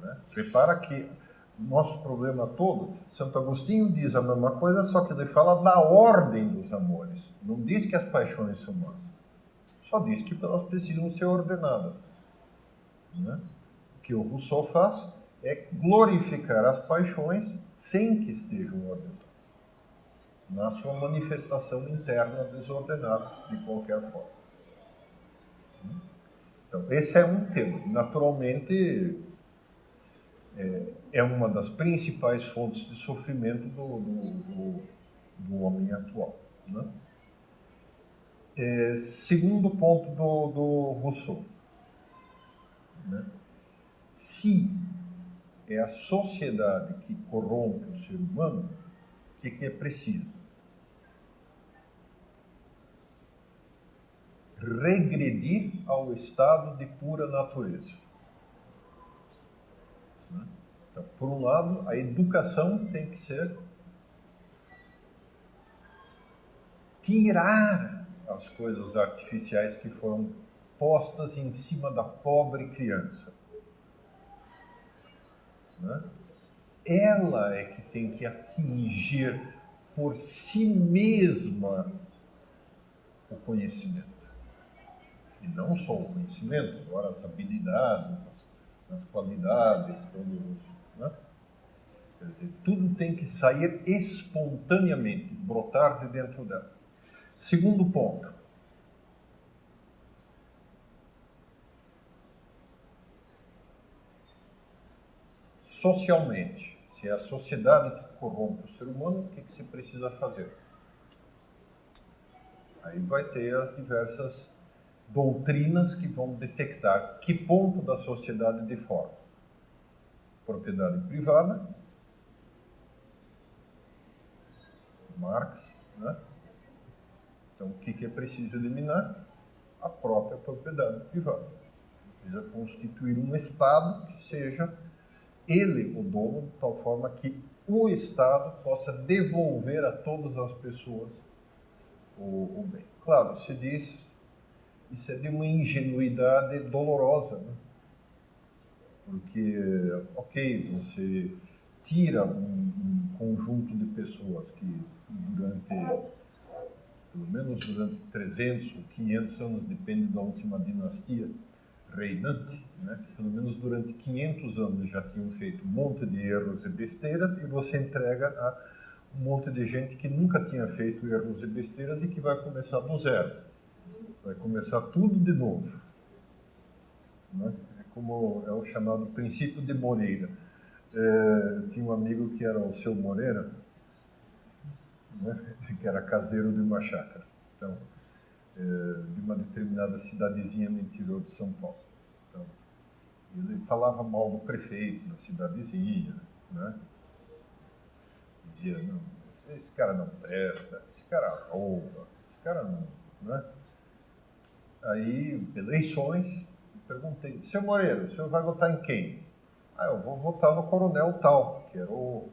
Né? Repara que o nosso problema todo, Santo Agostinho diz a mesma coisa, só que ele fala da ordem dos amores. Não diz que as paixões são más. Só diz que elas precisam ser ordenadas. Né? O que o Rousseau faz é glorificar as paixões sem que estejam ordenadas, na sua manifestação interna desordenada, de qualquer forma. Então, esse é um tema. Naturalmente, é uma das principais fontes de sofrimento do homem atual. Né? Segundo ponto do Rousseau. Né? Se é a sociedade que corrompe o ser humano, o que é preciso? Regredir ao estado de pura natureza. Então, por um lado, a educação tem que ser tirar as coisas artificiais que foram postas em cima da pobre criança. Né? Ela é que tem que atingir por si mesma o conhecimento. E não só o conhecimento, agora as habilidades, as qualidades, tudo isso. Né? Quer dizer, tudo tem que sair espontaneamente, brotar de dentro dela. Segundo ponto. Socialmente, se é a sociedade que corrompe o ser humano, o que se precisa fazer? Aí vai ter as diversas doutrinas que vão detectar que ponto da sociedade deforma. Propriedade privada, Marx, né? Então, o que é preciso eliminar? A própria propriedade privada. Precisa constituir um Estado que seja ele o dono, de tal forma que o Estado possa devolver a todas as pessoas o bem. Claro, se diz, isso é de uma ingenuidade dolorosa, né? Porque, ok, você tira um conjunto de pessoas que pelo menos durante 300 ou 500 anos, depende da última dinastia reinante, né, que pelo menos durante 500 anos já tinham feito um monte de erros e besteiras, e você entrega a um monte de gente que nunca tinha feito erros e besteiras e que vai começar do zero. Vai começar tudo de novo. Né? É como é o chamado princípio de Moreira. Tinha um amigo que era o seu Moreira, né, que era caseiro de uma chácara. Então, de uma determinada cidadezinha no interior de São Paulo. Então, ele falava mal do prefeito da cidadezinha, né? Dizia, não, esse cara não presta, esse cara rouba, esse cara não, né? Aí, eleições, perguntei, seu Moreira, o senhor vai votar em quem? Ah, eu vou votar no coronel tal, que era o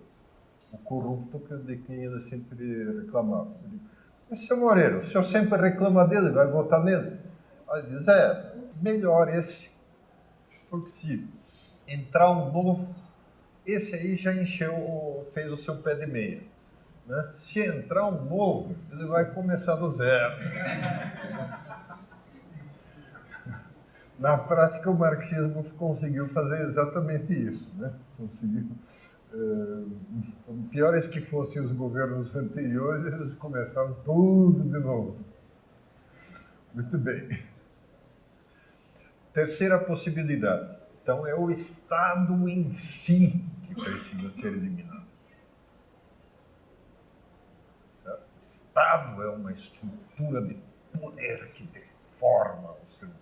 corrupto de quem ele sempre reclamava. Eu digo, mas, seu Moreira, o senhor sempre reclama dele, vai votar nele? Aí ele diz, melhor esse, porque se entrar um novo, esse aí já encheu, fez o seu pé de meia. Né? Se entrar um novo, ele vai começar do zero. Na prática, o marxismo conseguiu fazer exatamente isso. Né? Conseguiu. Piores que fossem os governos anteriores, eles começaram tudo de novo. Muito bem. Terceira possibilidade. Então, é o Estado em si que precisa ser eliminado. Certo? O Estado é uma estrutura de poder que deforma o ser humano.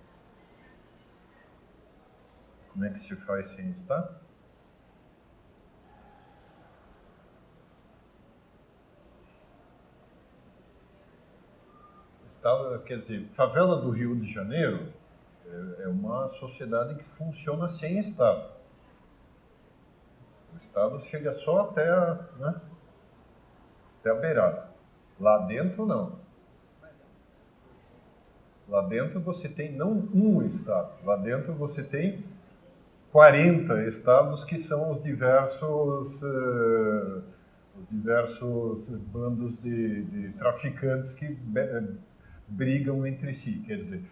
Como é que se faz sem Estado? Estado, quer dizer, favela do Rio de Janeiro é uma sociedade que funciona sem Estado. O Estado chega só até a beirada. Lá dentro, não. Lá dentro você tem não um Estado. Lá dentro você tem 40 estados que são os diversos bandos de traficantes que brigam entre si. Quer dizer,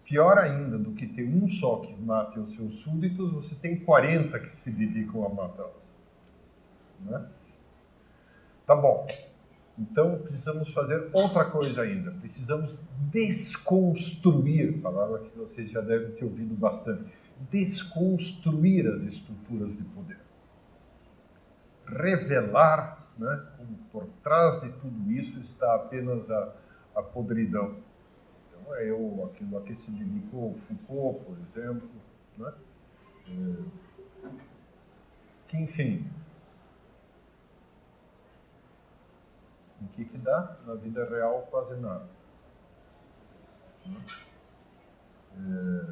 pior ainda do que ter um só que mate os seus súditos, você tem 40 que se dedicam a matá-los. Né? Tá bom. Então, precisamos fazer outra coisa ainda. Precisamos desconstruir, palavra que vocês já devem ter ouvido bastante, desconstruir as estruturas de poder. Revelar, né, como por trás de tudo isso está apenas a podridão. Então, aquilo a que se dedicou Foucault, por exemplo, né? Que, enfim, o que dá? Na vida real, quase nada.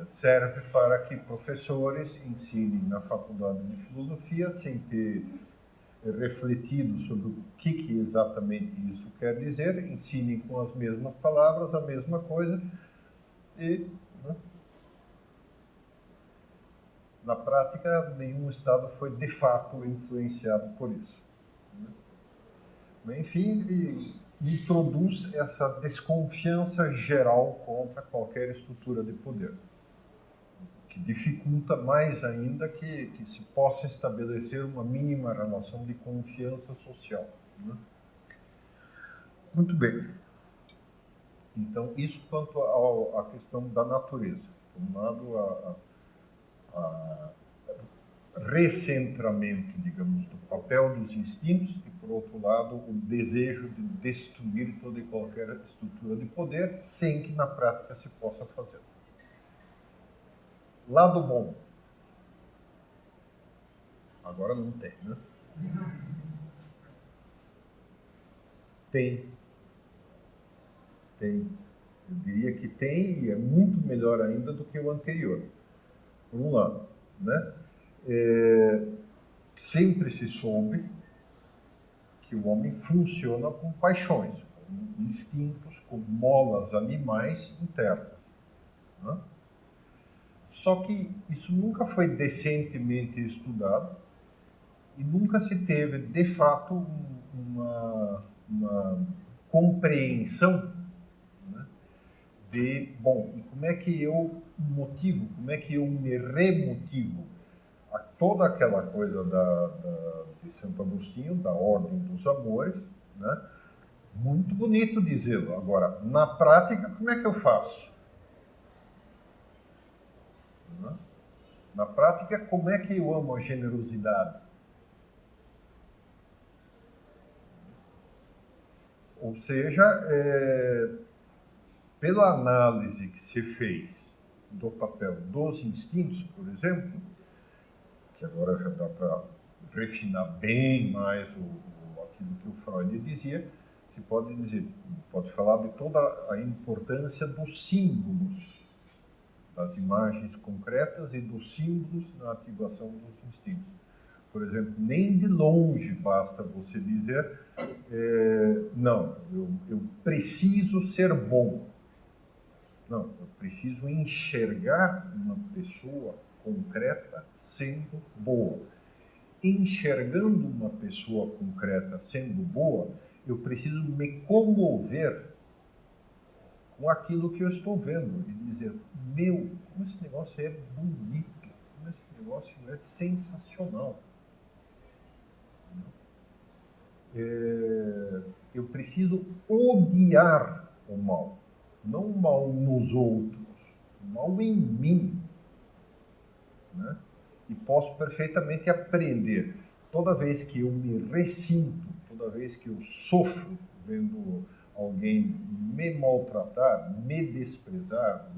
Serve para que professores ensinem na faculdade de filosofia sem ter refletido sobre o que exatamente isso quer dizer, ensinem com as mesmas palavras a mesma coisa e, né, na prática, nenhum Estado foi de fato influenciado por isso. Né? Enfim, introduz essa desconfiança geral contra qualquer estrutura de poder, que dificulta mais ainda que se possa estabelecer uma mínima relação de confiança social. Né? Muito bem. Então, isso quanto à questão da natureza. Por um lado, a recentramento, digamos, do papel dos instintos e, por outro lado, o desejo de destruir toda e qualquer estrutura de poder sem que na prática se possa fazer. Lado bom. Agora não tem, né? Tem. Eu diria que tem e é muito melhor ainda do que o anterior. Por um lado, né? Sempre se soube que o homem funciona com paixões, com instintos, com molas animais internas. Né? Só que isso nunca foi decentemente estudado e nunca se teve, de fato, uma compreensão, né, de, bom, e como é que eu motivo, como é que eu me remotivo a toda aquela coisa de Santo Agostinho, da ordem dos amores, né? Muito bonito dizê-lo. Agora, na prática, como é que eu faço? Na prática, como é que eu amo a generosidade? Ou seja, pela análise que se fez do papel dos instintos, por exemplo, que agora já dá para refinar bem mais aquilo que o Freud dizia, se pode dizer, pode falar de toda a importância dos símbolos, das imagens concretas e dos símbolos na ativação dos instintos. Por exemplo, nem de longe basta você dizer, não, eu preciso ser bom. Não, eu preciso enxergar uma pessoa concreta sendo boa. Enxergando uma pessoa concreta sendo boa, eu preciso me comover com aquilo que eu estou vendo e dizer, meu, como esse negócio é bonito, como esse negócio é sensacional. Eu preciso odiar o mal, não o mal nos outros, o mal em mim, né? E posso perfeitamente aprender. Toda vez que eu me ressinto, toda vez que eu sofro vendo alguém me maltratar, me desprezar,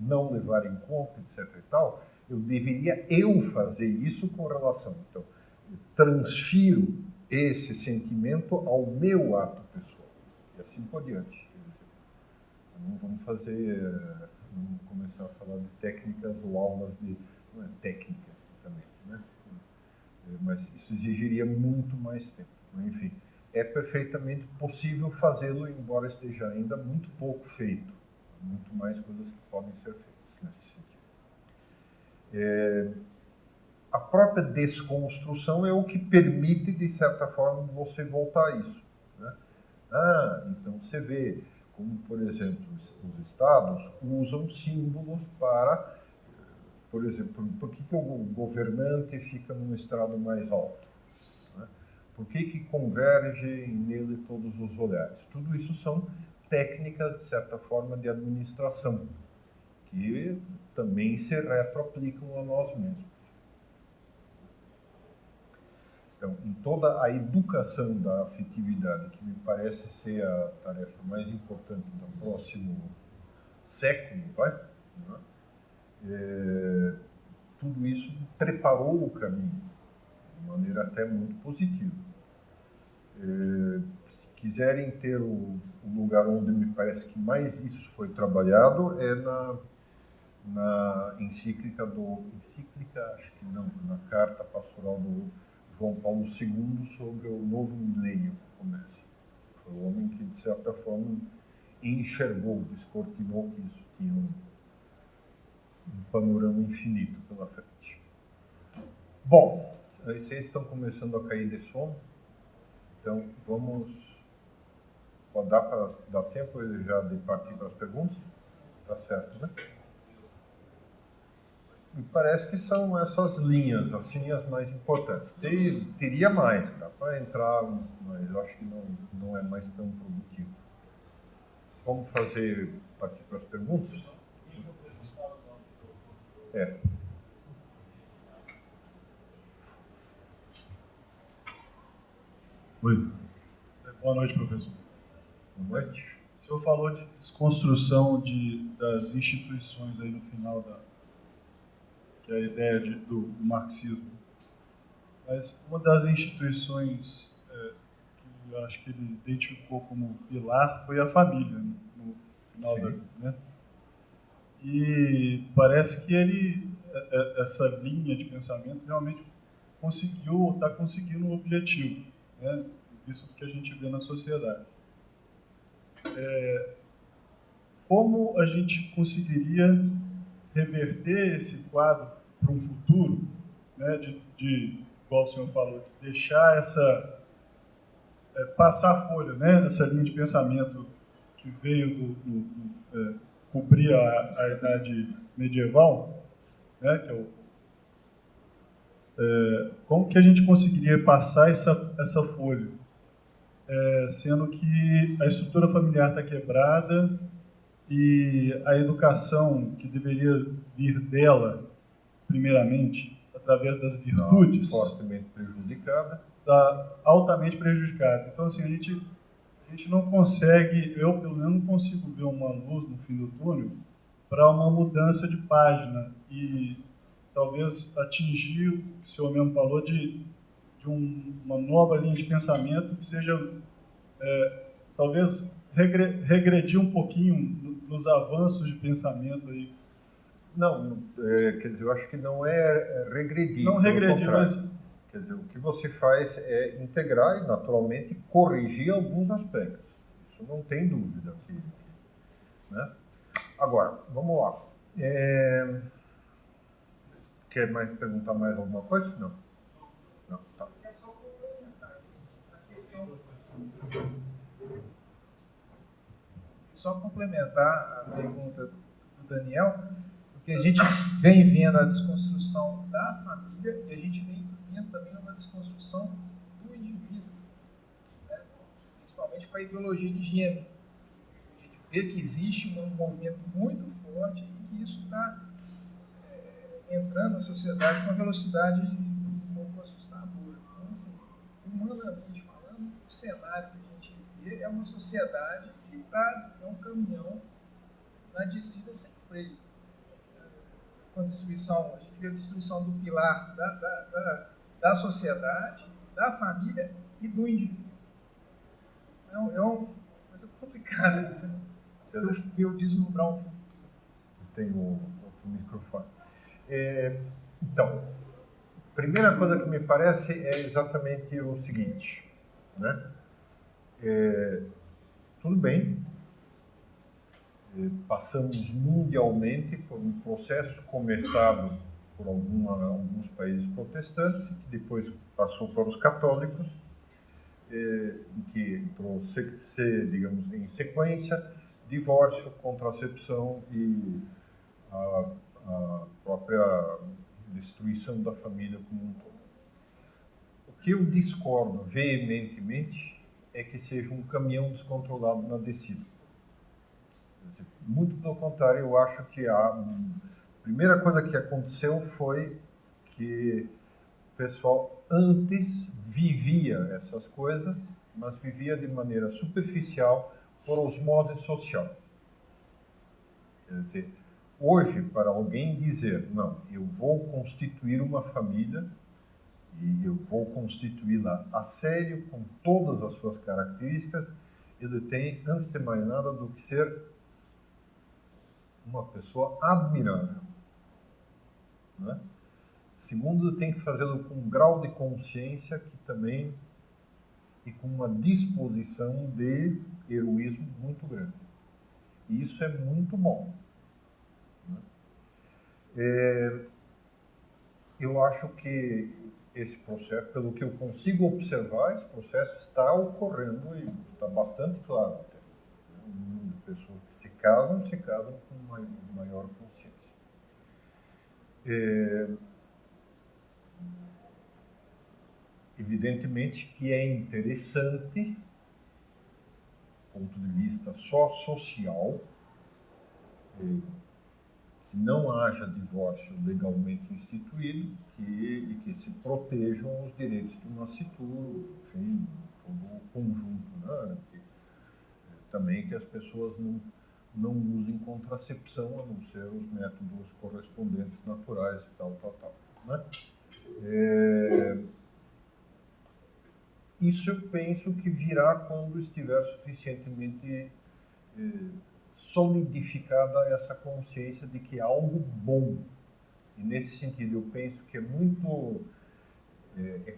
não levar em conta, etc. e tal, eu deveria fazer isso com relação. Então, eu transfiro esse sentimento ao meu ato pessoal. E assim por diante. Não vamos vamos começar a falar de técnicas ou aulas de técnicas também, né? Mas isso exigiria muito mais tempo. Enfim, é perfeitamente possível fazê-lo, embora esteja ainda muito pouco feito. Muito mais coisas que podem ser feitas nesse sentido. A própria desconstrução é o que permite, de certa forma, você voltar a isso, né? Então você vê como, por exemplo, os estados usam símbolos para, por exemplo, por que o governante fica num estrado mais alto? Né? Por que convergem nele todos os olhares? Tudo isso são técnicas, de certa forma, de administração, que também se retroaplicam a nós mesmos. Então, em toda a educação da afetividade, que me parece ser a tarefa mais importante do próximo século, tudo isso preparou o caminho de maneira até muito positiva. Se quiserem ter o lugar onde me parece que mais isso foi trabalhado é na encíclica, acho que não, na carta pastoral do João Paulo II sobre o novo milênio que começa. Foi o homem que, de certa forma, enxergou, descortinou que isso tinha um panorama infinito pela frente. Bom, vocês estão começando a cair de sono, então vamos... Pode dar tempo já de partir para as perguntas? Tá certo, né? Me parece que são essas linhas, assim, as mais importantes. Teria mais, dá para entrar, mas eu acho que não é mais tão produtivo. Vamos partir para as perguntas? Oi. Boa noite, professor. Boa noite. O senhor falou de desconstrução das instituições aí no final que é a ideia do marxismo. Mas uma das instituições que eu acho que ele identificou como pilar foi a família, no final né? E parece que essa linha de pensamento realmente está conseguindo um objetivo, né? Isso que a gente vê na sociedade. Como a gente conseguiria reverter esse quadro para um futuro, né, igual o senhor falou, de deixar passar a folha, né, essa linha de pensamento que veio cobrir a idade medieval, né, como que a gente conseguiria passar essa folha, sendo que a estrutura familiar está quebrada e a educação que deveria vir dela, primeiramente, através das virtudes, fortemente prejudicada. está altamente prejudicada. Então, assim, a gente a gente não consegue, eu pelo menos não consigo ver uma luz no fim do túnel para uma mudança de página e talvez atingir o que o senhor mesmo falou de uma nova linha de pensamento que seja, talvez, regredir um pouquinho nos avanços de pensamento aí. Não, quer dizer, eu acho que não regredir. Não regredir, mas... Quer dizer, o que você faz é integrar e, naturalmente, corrigir alguns aspectos. Isso não tem dúvida. Né? Agora, vamos lá. Quer perguntar mais alguma coisa? Não. Não, tá. Só complementar a pergunta do Daniel, porque a gente vem vendo a desconstrução da família e a gente vem vendo também uma desconstrução do indivíduo, né? Principalmente com a ideologia de gênero. A gente vê que existe um movimento muito forte e que isso está entrando na sociedade com uma velocidade um pouco assustadora. Então, assim, humanamente falando, o cenário que a gente vê é uma sociedade que está um caminhão na descida sem freio. Com a destruição, a gente vê a destruição do pilar da sociedade, da família e do indivíduo. É uma coisa complicada. Eu vislumbrar um futuro. Tem outro microfone. Então, a primeira coisa que me parece é exatamente o seguinte, né? Tudo bem, passamos mundialmente por um processo começado por alguns países protestantes, que depois passou para os católicos, que entrou, digamos, em sequência, divórcio, contracepção e a própria destruição da família como um todo. O que eu discordo veementemente é que seja um caminhão descontrolado na descida. Muito pelo contrário, eu acho que a primeira coisa que aconteceu foi que o pessoal antes vivia essas coisas, mas vivia de maneira superficial por osmose social. Quer dizer, hoje, para alguém dizer, não, eu vou constituir uma família e eu vou constituí-la a sério, com todas as suas características, ele tem, antes de mais nada, do que ser uma pessoa admirável. Né? Segundo, ele tem que fazê-lo com um grau de consciência que também e com uma disposição de heroísmo muito grande. E isso é muito bom. Eu acho que esse processo, pelo que eu consigo observar, esse processo está ocorrendo e está bastante claro até. O número de pessoas que se casam com uma maior consciência. Evidentemente que é interessante, do ponto de vista só social, que não haja divórcio legalmente instituído e que se protejam os direitos do nascituro, enfim, todo o conjunto, né? Também que as pessoas não usem contracepção, a não ser os métodos correspondentes naturais e tal. Né? Isso eu penso que virá quando estiver suficientemente solidificada essa consciência de que é algo bom. E nesse sentido eu penso que é muito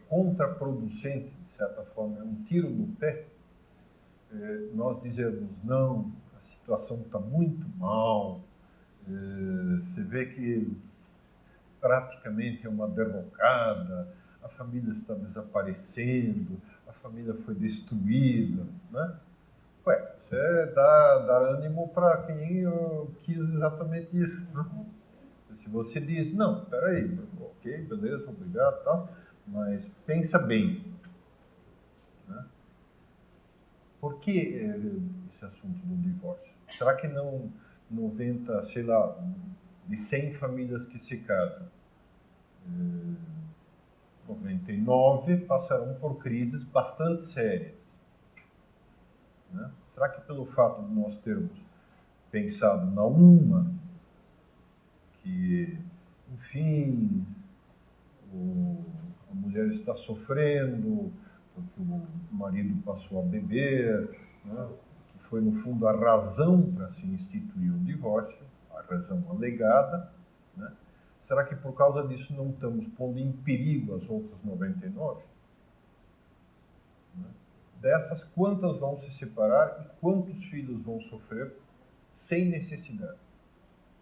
contraproducente, de certa forma, é um tiro no pé, nós dizermos, não, a situação está muito mal, você vê que praticamente é uma derrocada, a família está desaparecendo, a família foi destruída, né? Você dá ânimo para quem quis exatamente isso, né? Se você diz, não, peraí, ok, beleza, obrigado, tal, mas pensa bem, né? Por que esse assunto do divórcio? Será que não 90, sei lá, de 100 famílias que se casam, 99 passarão por crises bastante sérias? né? Será que pelo fato de nós termos pensado na uma, que, enfim, a mulher está sofrendo porque o marido passou a beber, né? Que foi, no fundo, a razão para se instituir o divórcio, a razão alegada, né? Será que por causa disso não estamos pondo em perigo as outras 99? Né? Dessas, quantas vão se separar e quantos filhos vão sofrer sem necessidade?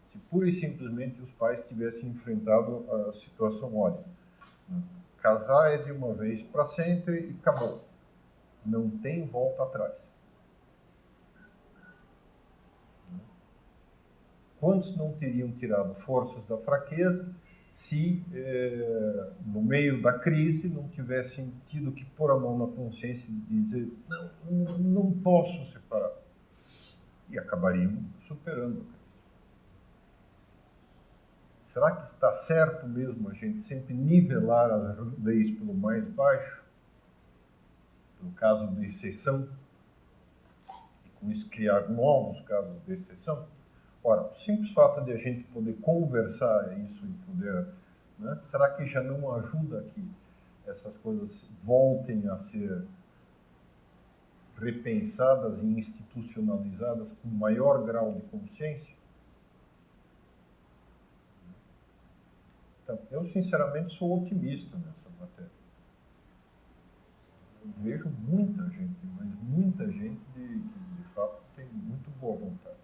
Se pura e simplesmente os pais tivessem enfrentado a situação, olha, casar é de uma vez para sempre e acabou. Não tem volta atrás. Quantos não teriam tirado forças da fraqueza se, no meio da crise, não tivessem tido que pôr a mão na consciência e dizer, não posso separar. E acabariam superando a crise. Será que está certo mesmo a gente sempre nivelar as leis pelo mais baixo? Pelo caso de exceção? E com isso criar novos casos de exceção? Ora, o simples fato de a gente poder conversar isso e poder, né, será que já não ajuda que essas coisas voltem a ser repensadas e institucionalizadas com maior grau de consciência? Então, eu sinceramente sou otimista nessa matéria. Eu vejo muita gente, mas muita gente que de fato tem muito boa vontade.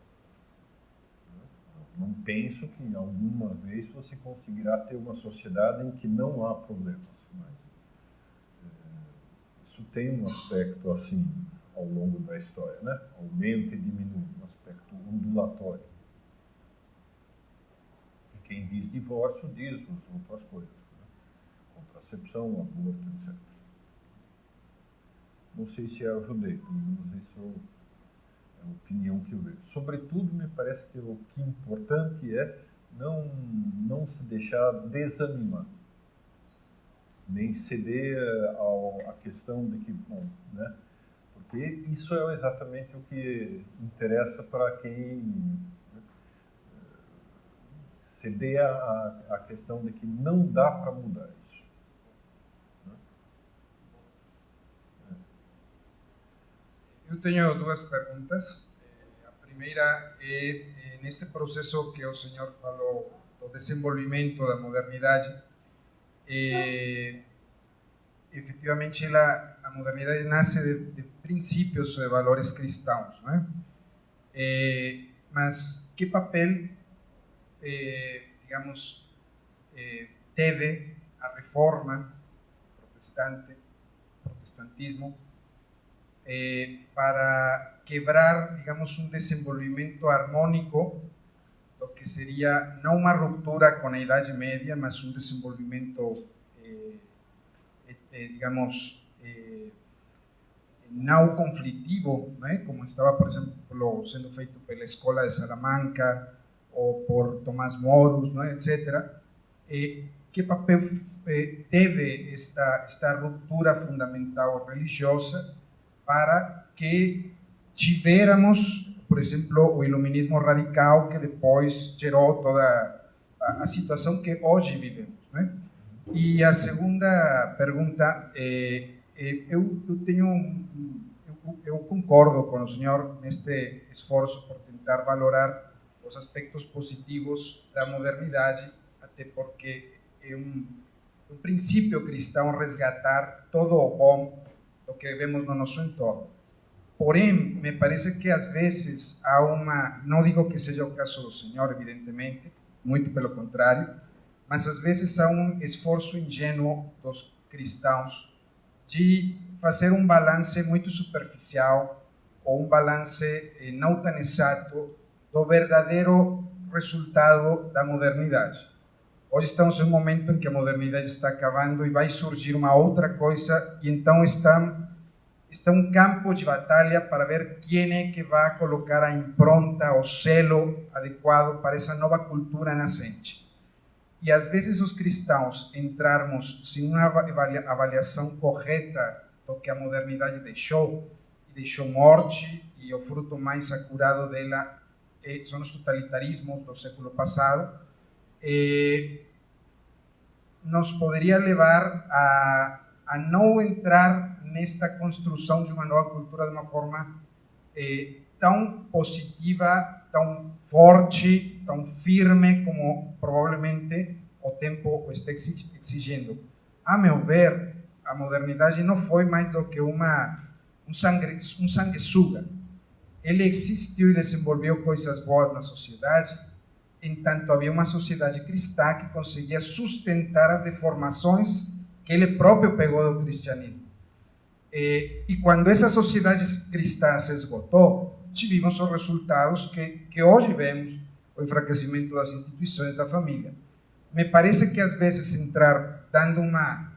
Não penso que alguma vez você conseguirá ter uma sociedade em que não há problemas, mas isso tem um aspecto assim ao longo da história, né? Aumenta e diminui, um aspecto ondulatório. E quem diz divórcio diz as outras coisas, né? Contracepção, aborto, etc. Não sei se ajudei, pelo menos isso é a opinião que eu vejo. Sobretudo, me parece que o que é importante é não se deixar desanimar, nem ceder à questão de que, bom, né? Porque isso é exatamente o que interessa para quem, né, ceder à questão de que não dá para mudar isso. Eu tenho duas perguntas. A primeira é, neste processo que o senhor falou, do desenvolvimento da modernidade, efetivamente a modernidade nasce de princípios de valores cristãos, não é? Mas que papel, digamos, teve a reforma protestantismo, para quebrar, digamos, um desenvolvimento harmônico do que seria não uma ruptura com a Idade Média, mas um desenvolvimento, digamos, não conflitivo, né? Como estava, por exemplo, sendo feito pela Escola de Salamanca ou por Tomás Moros, né? Etc. Que papel teve esta ruptura fundamental religiosa para que tivéssemos, por exemplo, o iluminismo radical que depois gerou toda a situação que hoje vivemos, né? E a segunda pergunta, eu concordo com o senhor neste esforço por tentar valorar os aspectos positivos da modernidade, até porque é um princípio cristão resgatar todo o bom do que vemos no nosso entorno. Porém, me parece que às vezes há uma, não digo que seja o caso do senhor, evidentemente, muito pelo contrário, mas às vezes há um esforço ingênuo dos cristãos de fazer um balance muito superficial ou um balance não tão exato do verdadeiro resultado da modernidade. Hoje estamos em um momento em que a modernidade está acabando e vai surgir uma outra coisa, e então está um campo de batalha para ver quem é que vai colocar a impronta, o selo adequado para essa nova cultura nascente. E às vezes os cristãos entrarmos sem uma avaliação correta do que a modernidade deixou, e deixou morte, e o fruto mais acurado dela são os totalitarismos do século passado, nos poderia levar a não entrar nesta construção de uma nova cultura de uma forma tão positiva, tão forte, tão firme como provavelmente o tempo está exigindo. A meu ver, a modernidade não foi mais do que um sanguessuga. Ele existiu e desenvolveu coisas boas na sociedade, entanto havia uma sociedade cristã que conseguia sustentar as deformações que ele próprio pegou do cristianismo. E quando essa sociedade cristã se esgotou, tivemos os resultados que hoje vemos, o enfraquecimento das instituições da família. Me parece que às vezes entrar dando uma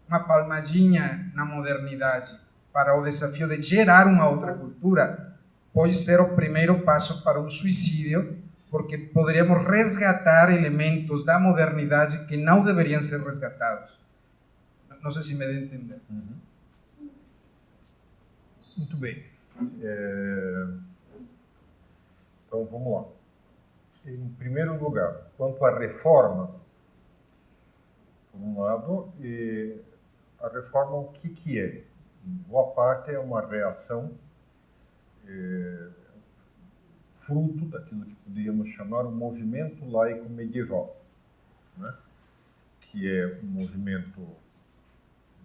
palmadinha na modernidade para o desafio de gerar uma outra cultura pode ser o primeiro passo para um suicídio, porque poderíamos resgatar elementos da modernidade que não deveriam ser resgatados. Não sei se me deu a entender. Muito bem. Então, vamos lá. Em primeiro lugar, quanto à reforma, por um lado, a reforma o que é? Em boa parte é uma reação fruto daquilo que poderíamos chamar um movimento laico medieval, né? Que é um movimento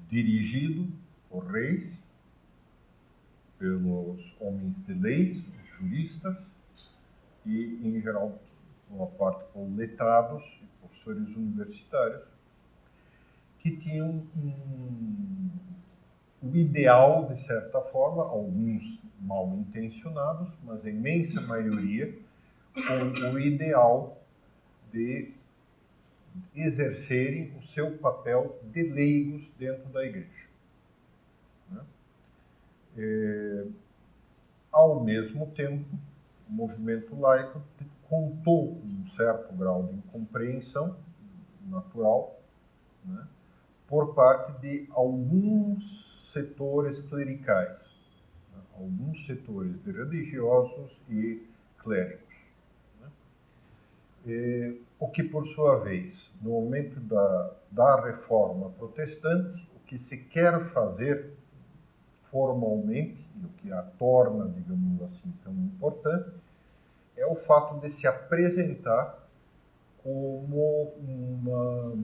dirigido por reis, pelos homens de leis, juristas, e, em geral, uma parte por letrados e professores universitários, que tinham o ideal, de certa forma, alguns mal intencionados, mas a imensa maioria, com o ideal de exercerem o seu papel de leigos dentro da igreja. Né? Ao mesmo tempo, o movimento laico contou com um certo grau de incompreensão natural, né, por parte de alguns setores clericais, né, alguns setores de religiosos e clérigos. Né. O que, por sua vez, no momento da reforma protestante, o que se quer fazer formalmente, e o que a torna, digamos assim, tão importante, é o fato de se apresentar como uma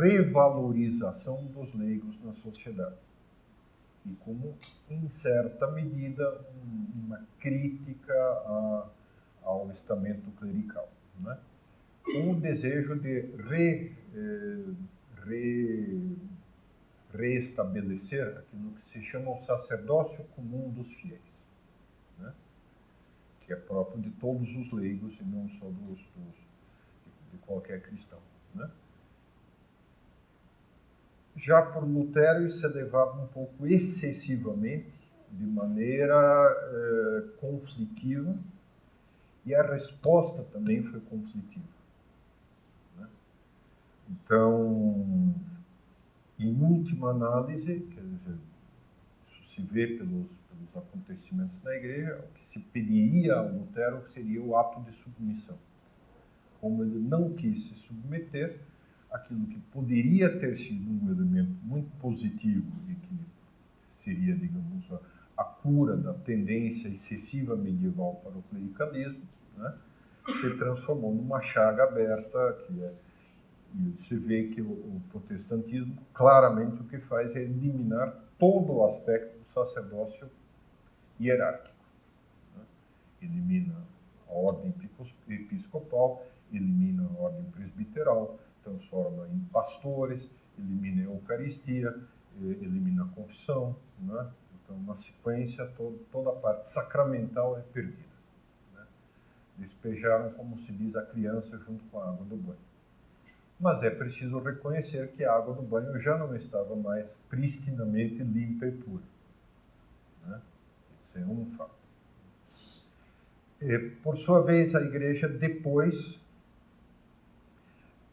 revalorização dos leigos na sociedade e como, em certa medida, uma crítica ao estamento clerical, né? Com o desejo de reestabelecer aquilo que se chama o sacerdócio comum dos fiéis, né? Que é próprio de todos os leigos e não só de qualquer cristão, né? Já por Lutero isso se levava um pouco excessivamente, de maneira conflitiva, e a resposta também foi conflitiva, né? Então, em última análise, quer dizer, isso se vê pelos acontecimentos na igreja, o que se pediria a Lutero seria o ato de submissão. Como ele não quis se submeter, aquilo que poderia ter sido um elemento muito positivo e que seria, digamos, a cura da tendência excessiva medieval para o clericalismo, né, se transformou numa chaga aberta, e se vê que o protestantismo claramente o que faz é eliminar todo o aspecto do sacerdócio hierárquico, né? Elimina a ordem episcopal, elimina a ordem presbiteral, transforma em pastores, elimina a Eucaristia, elimina a confissão, né? Então, na sequência, toda a parte sacramental é perdida, né? Despejaram, como se diz, a criança junto com a água do banho. Mas é preciso reconhecer que a água do banho já não estava mais pristinamente limpa e pura, né? Isso é um fato. Por sua vez, a igreja depois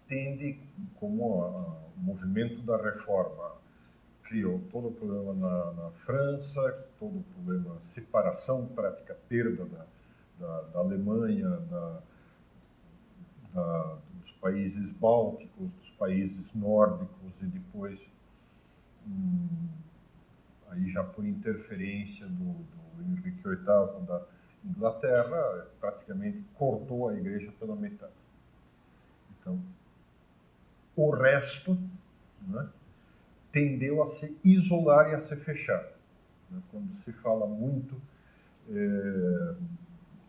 tende, como o movimento da reforma criou todo o problema na França, todo o problema, separação, prática perda da Alemanha, dos países bálticos, dos países nórdicos e depois, aí já por interferência do Henrique VIII da Inglaterra, praticamente cortou a igreja pela metade. Então, o resto, né, tendeu a se isolar e a se fechar. Quando se fala muito,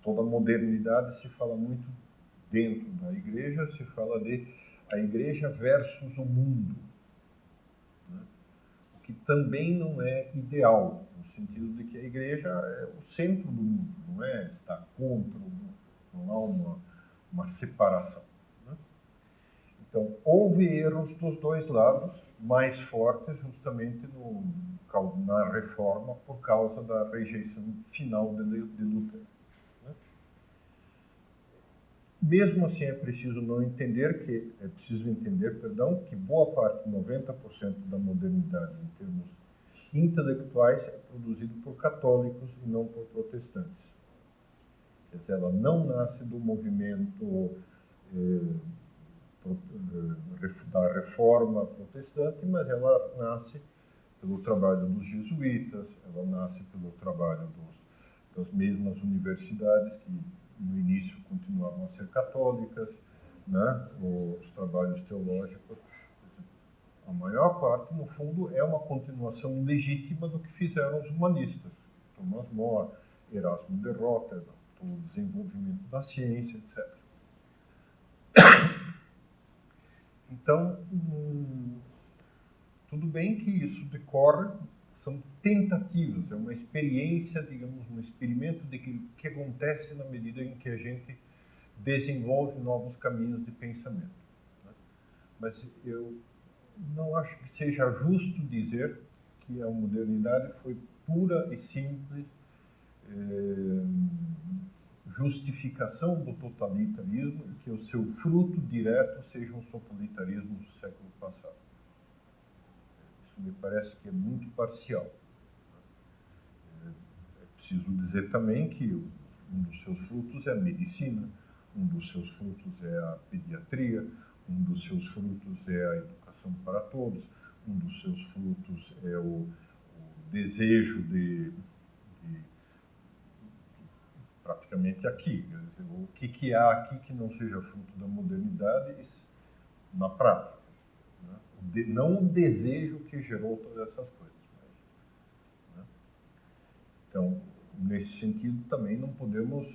toda a modernidade se fala muito dentro da igreja, se fala de a igreja versus o mundo, né? O que também não é ideal, no sentido de que a igreja é o centro do mundo, não é estar contra o mundo, não há uma separação. Né? Então, houve erros dos dois lados, mais fortes justamente na reforma, por causa da rejeição final de Lutero. Mesmo assim, é preciso entender que boa parte, 90% da modernidade, em termos intelectuais, é produzido por católicos e não por protestantes. Quer dizer, ela não nasce do movimento da reforma protestante, mas ela nasce pelo trabalho dos jesuítas, ela nasce pelo trabalho das mesmas universidades que no início continuavam a ser católicas, né? Os trabalhos teológicos. A maior parte, no fundo, é uma continuação legítima do que fizeram os humanistas. Thomas More, Erasmo de Rotterdam, todo o desenvolvimento da ciência, etc. Então, tudo bem que isso decorre, são tentativas, é uma experiência, digamos, um experimento de que acontece na medida em que a gente desenvolve novos caminhos de pensamento. Né? Mas eu não acho que seja justo dizer que a modernidade foi pura e simples justificação do totalitarismo e que o seu fruto direto sejam os totalitarismos do século passado. Isso me parece que é muito parcial. É preciso dizer também que um dos seus frutos é a medicina, um dos seus frutos é a pediatria, um dos seus frutos é a educação para todos, um dos seus frutos é o desejo de praticamente aqui. Quer dizer, o que há aqui que não seja fruto da modernidade na prática? Né? Não o desejo que gerou todas essas coisas. Mas, né? Então, nesse sentido, também não podemos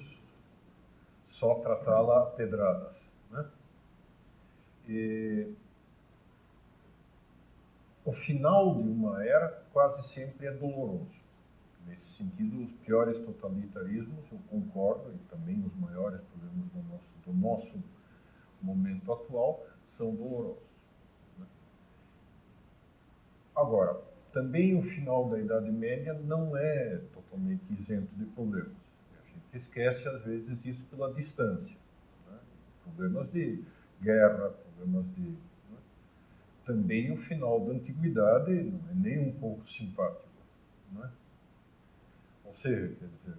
só tratá-la a pedradas. Né? O final de uma era quase sempre é doloroso. Nesse sentido, os piores totalitarismos, eu concordo, e também os maiores problemas do nosso momento atual, são dolorosos. Né? Agora, também o final da Idade Média não é totalmente isento de problemas. A gente esquece, às vezes, isso pela distância. Né? Problemas de guerra, problemas de... Né? Também o final da Antiguidade não é nem um pouco simpático. Né? Ou seja, quer dizer,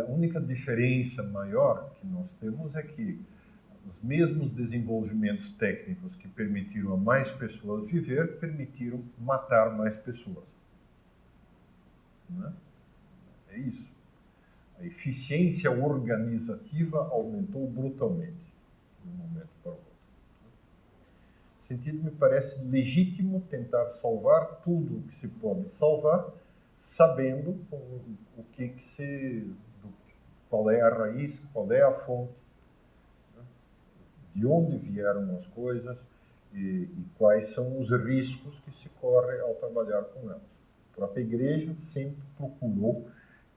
a única diferença maior que nós temos é que os mesmos desenvolvimentos técnicos que permitiram a mais pessoas viver, permitiram matar mais pessoas. Né? É isso. A eficiência organizativa aumentou brutalmente de um momento para o outro. Nesse sentido, me parece legítimo tentar salvar tudo o que se pode salvar, sabendo qual é a raiz, qual é a fonte, né? De onde vieram as coisas e quais são os riscos que se corre ao trabalhar com elas. A própria igreja sempre procurou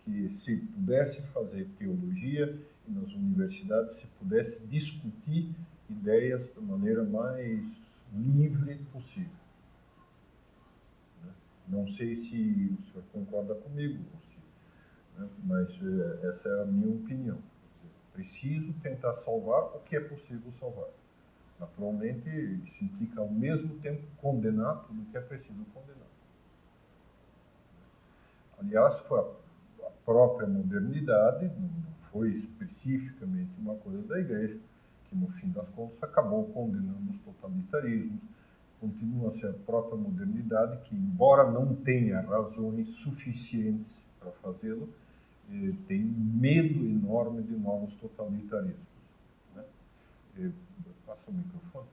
que se pudesse fazer teologia e nas universidades se pudesse discutir ideias da maneira mais livre possível. Não sei se o senhor concorda comigo, né? Mas essa é a minha opinião. Preciso tentar salvar o que é possível salvar. Naturalmente, isso implica ao mesmo tempo condenar tudo que é preciso condenar. Aliás, foi a própria modernidade, não foi especificamente uma coisa da Igreja, que no fim das contas acabou condenando os totalitarismos. Continua a ser a própria modernidade que, embora não tenha razões suficientes para fazê-lo, tem um medo enorme de novos totalitarismos. Né? Passa o microfone.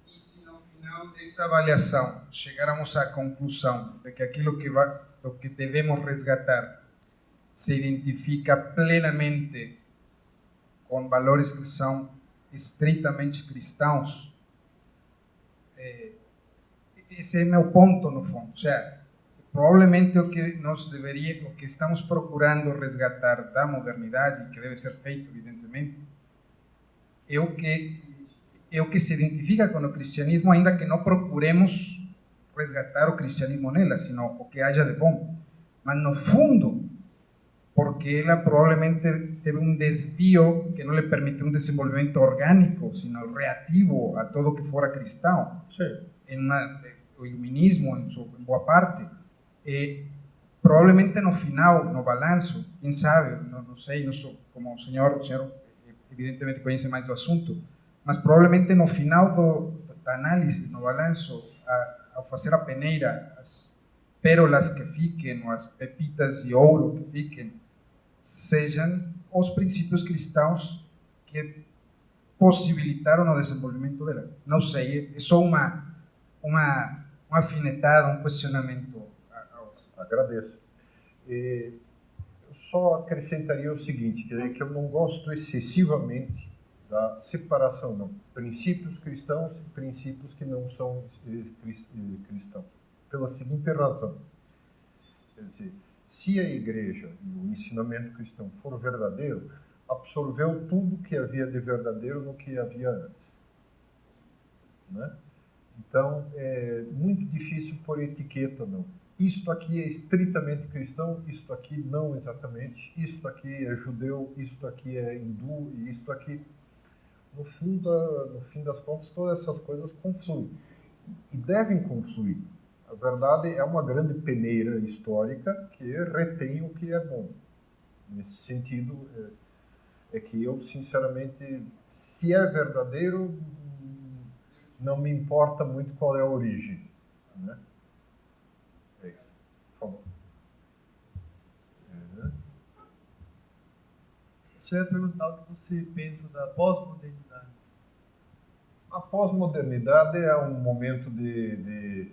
E se no final dessa avaliação chegarmos à conclusão de que aquilo do que devemos resgatar se identifica plenamente com valores que são estritamente cristãos, esse é meu ponto no fundo. Ou seja, provavelmente o que estamos procurando resgatar da modernidade, que deve ser feito evidentemente, é o que se identifica com o cristianismo, ainda que não procuremos resgatar o cristianismo nela, sino o que haja de bom. Mas no fundo, porque ela provavelmente teve um desvio que não lhe permitiu um desenvolvimento orgânico, sino reativo a todo o que fora cristão. Sim. O iluminismo, em boa parte, provavelmente no final, no balanço, quem sabe, não sei, não sou como o senhor evidentemente conhece mais do assunto, mas provavelmente no final da análise, no balanço, ao fazer a peneira, as pérolas que fiquem, as pepitas de ouro que fiquem, sejam os princípios cristãos que possibilitaram o desenvolvimento dela. Não sei, é só uma afinetada, um questionamento. Agradeço. Eu só acrescentaria o seguinte, que eu não gosto excessivamente da separação de princípios cristãos e princípios que não são cristãos, pela seguinte razão. Quer dizer, se a Igreja e o ensinamento cristão for verdadeiro, absorveu tudo que havia de verdadeiro no que havia antes. Né? Então, é muito difícil pôr etiqueta, não. Isto aqui é estritamente cristão, isto aqui não exatamente, isto aqui é judeu, isto aqui é hindu, e isto aqui... No fim das contas, todas essas coisas confluem. E devem confluir. A verdade é uma grande peneira histórica que retém o que é bom. Nesse sentido, é que eu, sinceramente, se é verdadeiro, não me importa muito qual é a origem. Né? É isso. Por favor. Eu ia perguntar o que você pensa da pós-modernidade. A pós-modernidade é um momento de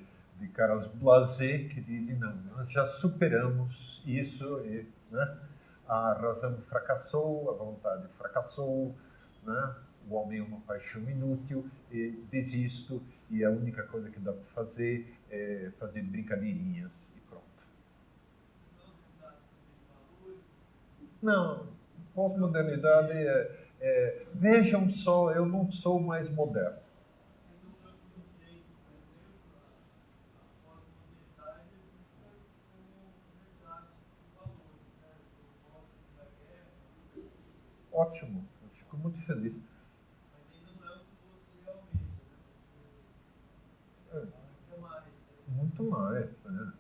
caras blasé que dizem, não, nós já superamos isso, e, né? A razão fracassou, a vontade fracassou, né? O homem é uma paixão inútil, e desisto, e a única coisa que dá para fazer é fazer brincadeirinhas e pronto. Não. Pós-modernidade vejam só, eu não sou mais moderno. Ótimo, eu fico muito feliz. Mas ainda não é o que você almeja, né? Muito mais, né?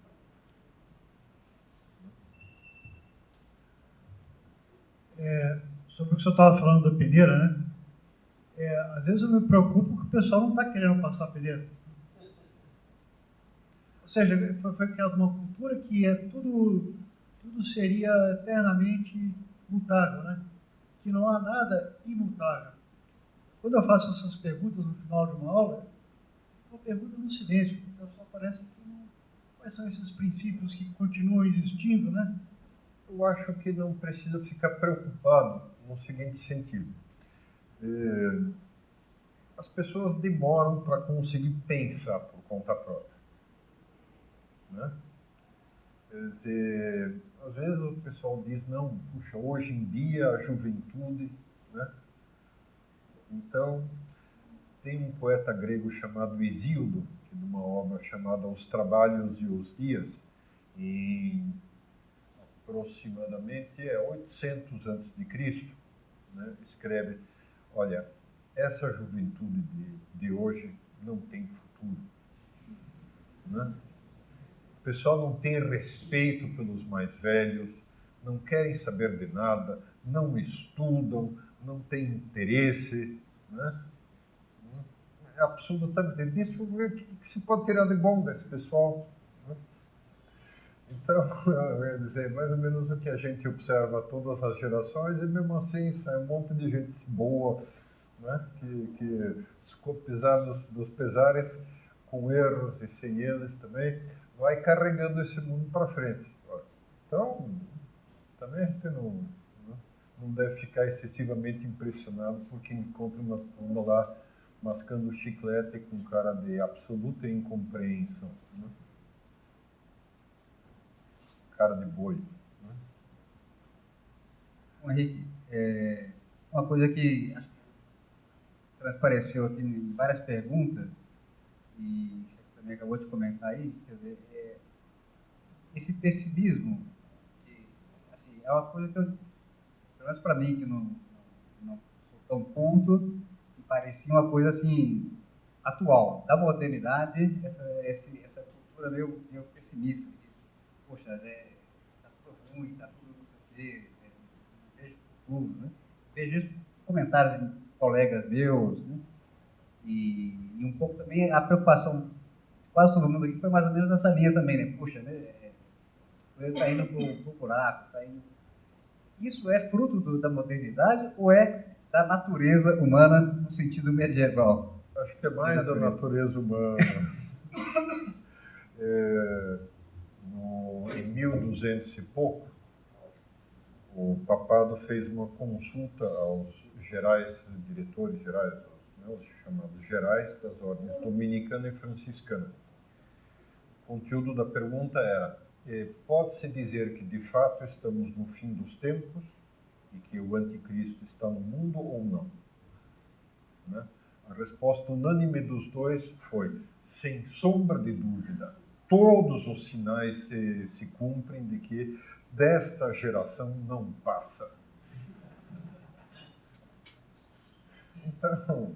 Sobre o que o senhor estava falando da peneira, né? Às vezes eu me preocupo que o pessoal não está querendo passar a peneira. Ou seja, foi criada uma cultura que tudo seria eternamente mutável, né? Que não há nada imutável. Quando eu faço essas perguntas no final de uma aula, é uma pergunta no silêncio, porque o pessoal parece que quais são esses princípios que continuam existindo, né? Eu acho que não precisa ficar preocupado no seguinte sentido. As pessoas demoram para conseguir pensar por conta própria. Né? Quer dizer, às vezes o pessoal diz, não, puxa, hoje em dia a juventude... Né? Então, tem um poeta grego chamado Hesíodo, que numa obra chamada Os Trabalhos e os Dias, em aproximadamente 800 a.C., né, escreve, olha, essa juventude de hoje não tem futuro, né? O pessoal não tem respeito pelos mais velhos, não querem saber de nada, não estudam, não têm interesse, né? É absolutamente disso. O que se pode tirar de bom desse pessoal, né? Então, eu ia dizer, mais ou menos o que a gente observa todas as gerações, e mesmo assim sai um monte de gente boa, né? que apesar dos pesares, com erros e sem eles também, vai carregando esse mundo para frente. Então, também a gente não deve ficar excessivamente impressionado porque encontra uma turma lá mascando chiclete com cara de absoluta incompreensão, né? Cara de boi, né? Henrique, uma coisa que transpareceu aqui em várias perguntas, e você também acabou de comentar aí, quer dizer, esse pessimismo, que, assim, é uma coisa que, pelo menos para mim, que não sou tão culto, me parecia uma coisa assim, atual, da modernidade, essa cultura meio pessimista, que, poxa, tá tudo ruim, tá tudo não sei o quê, não vejo futuro, né? Vejo isso em comentários de colegas meus, né? E um pouco também a preocupação de quase todo mundo aqui foi mais ou menos nessa linha também, né? Puxa, né? Está indo pro buraco, tá indo... Isso é fruto da modernidade ou é da natureza humana no sentido medieval? Acho que é mais da natureza humana. Em 1200 e pouco, o papado fez uma consulta aos diretores gerais, os chamados gerais das ordens dominicana e franciscana. O conteúdo da pergunta era: pode-se dizer que de fato estamos no fim dos tempos e que o anticristo está no mundo ou não? Né? A resposta unânime dos dois foi: sem sombra de dúvida, todos os sinais se cumprem de que desta geração não passa. Então,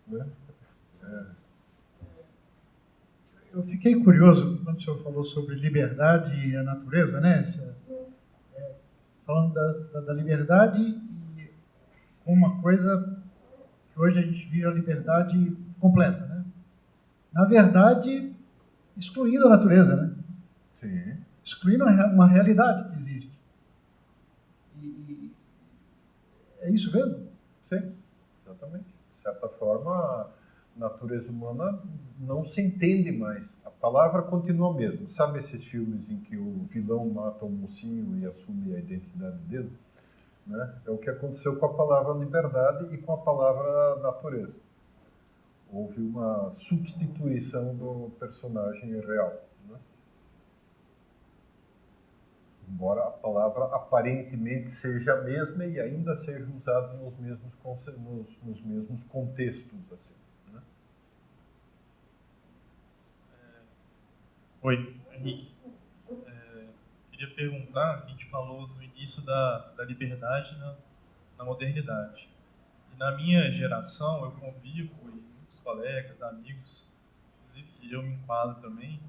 né? Eu fiquei curioso quando o senhor falou sobre liberdade e a natureza, né? Falando da liberdade e uma coisa que hoje a gente vive a liberdade completa, né? Na verdade, excluindo a natureza, né? Sim. Excluindo uma realidade que existe. E é isso mesmo? Sim, exatamente. De certa forma, a natureza humana não se entende mais. A palavra continua a mesma. Sabe esses filmes em que o vilão mata o mocinho e assume a identidade dele? Né? É o que aconteceu com a palavra liberdade e com a palavra natureza. Houve uma substituição do personagem real, né? Embora a palavra aparentemente seja a mesma e ainda seja usada nos mesmos contextos, assim, né? Oi, Henrique. Queria perguntar, a gente falou no início da liberdade na modernidade. E na minha geração, eu convivo, e muitos colegas, amigos, inclusive eu me enquadro também,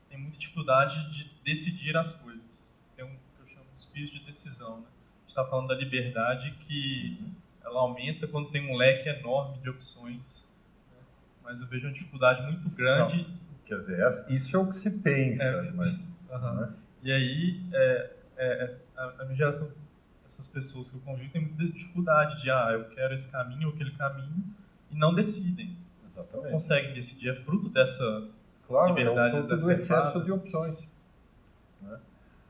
tem muita dificuldade de decidir as coisas. Tem um que eu chamo de espírito de decisão, né? A gente está falando da liberdade que ela aumenta quando tem um leque enorme de opções, né? Mas eu vejo uma dificuldade muito grande. Não, quer dizer, isso é o que se pensa. Mas, né? E aí, a minha geração, essas pessoas que eu convivo, têm muita dificuldade de, eu quero esse caminho ou aquele caminho, e não decidem. Exatamente. Não conseguem decidir. É fruto dessa claro, liberdade é o fruto do excesso de opções. Né?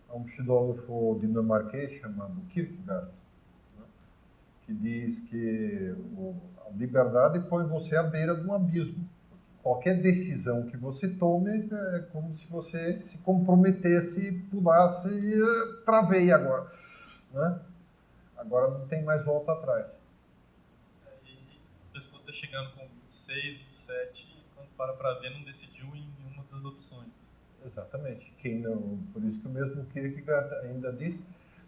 Há um filósofo dinamarquês chamado Kierkegaard, né, que diz que a liberdade põe você à beira de um abismo. Qualquer decisão que você tome é como se você se comprometesse, pulasse e travei agora, né? Agora não tem mais volta atrás. E a pessoa está chegando com 26, 27 e quando para ver não decidiu em nenhuma das opções. Exatamente. Quem não, por isso que o mesmo Kierkegaard ainda diz: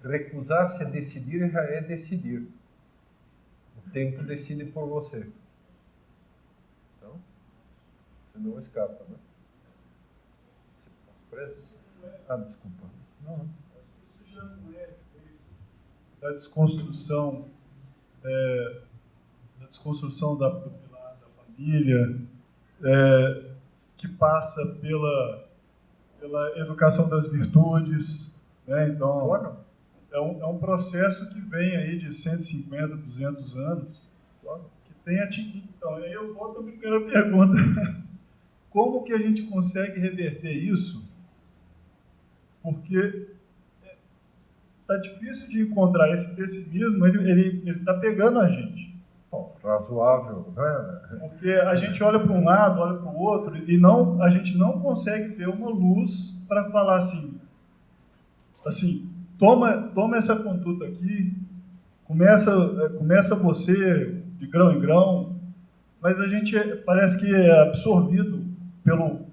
recusar-se a decidir já é decidir. tempo decide por você. Então, você não escapa, né? Você está preso? Ah, desculpa. Não. Isso já não é da desconstrução, do pilar da família, que passa pela educação das virtudes, né? Então, Claro. é um processo que vem aí de 150, 200 anos, Claro. que tem atingido. Então, aí eu volto à primeira pergunta. Como que a gente consegue reverter isso? Porque está difícil de encontrar esse pessimismo, ele está pegando a gente. Bom, razoável, né? Porque a gente olha para um lado, olha para o outro, e a gente não consegue ver uma luz para falar assim, toma essa conduta aqui, começa você de grão em grão, mas a gente parece que é absorvido pelo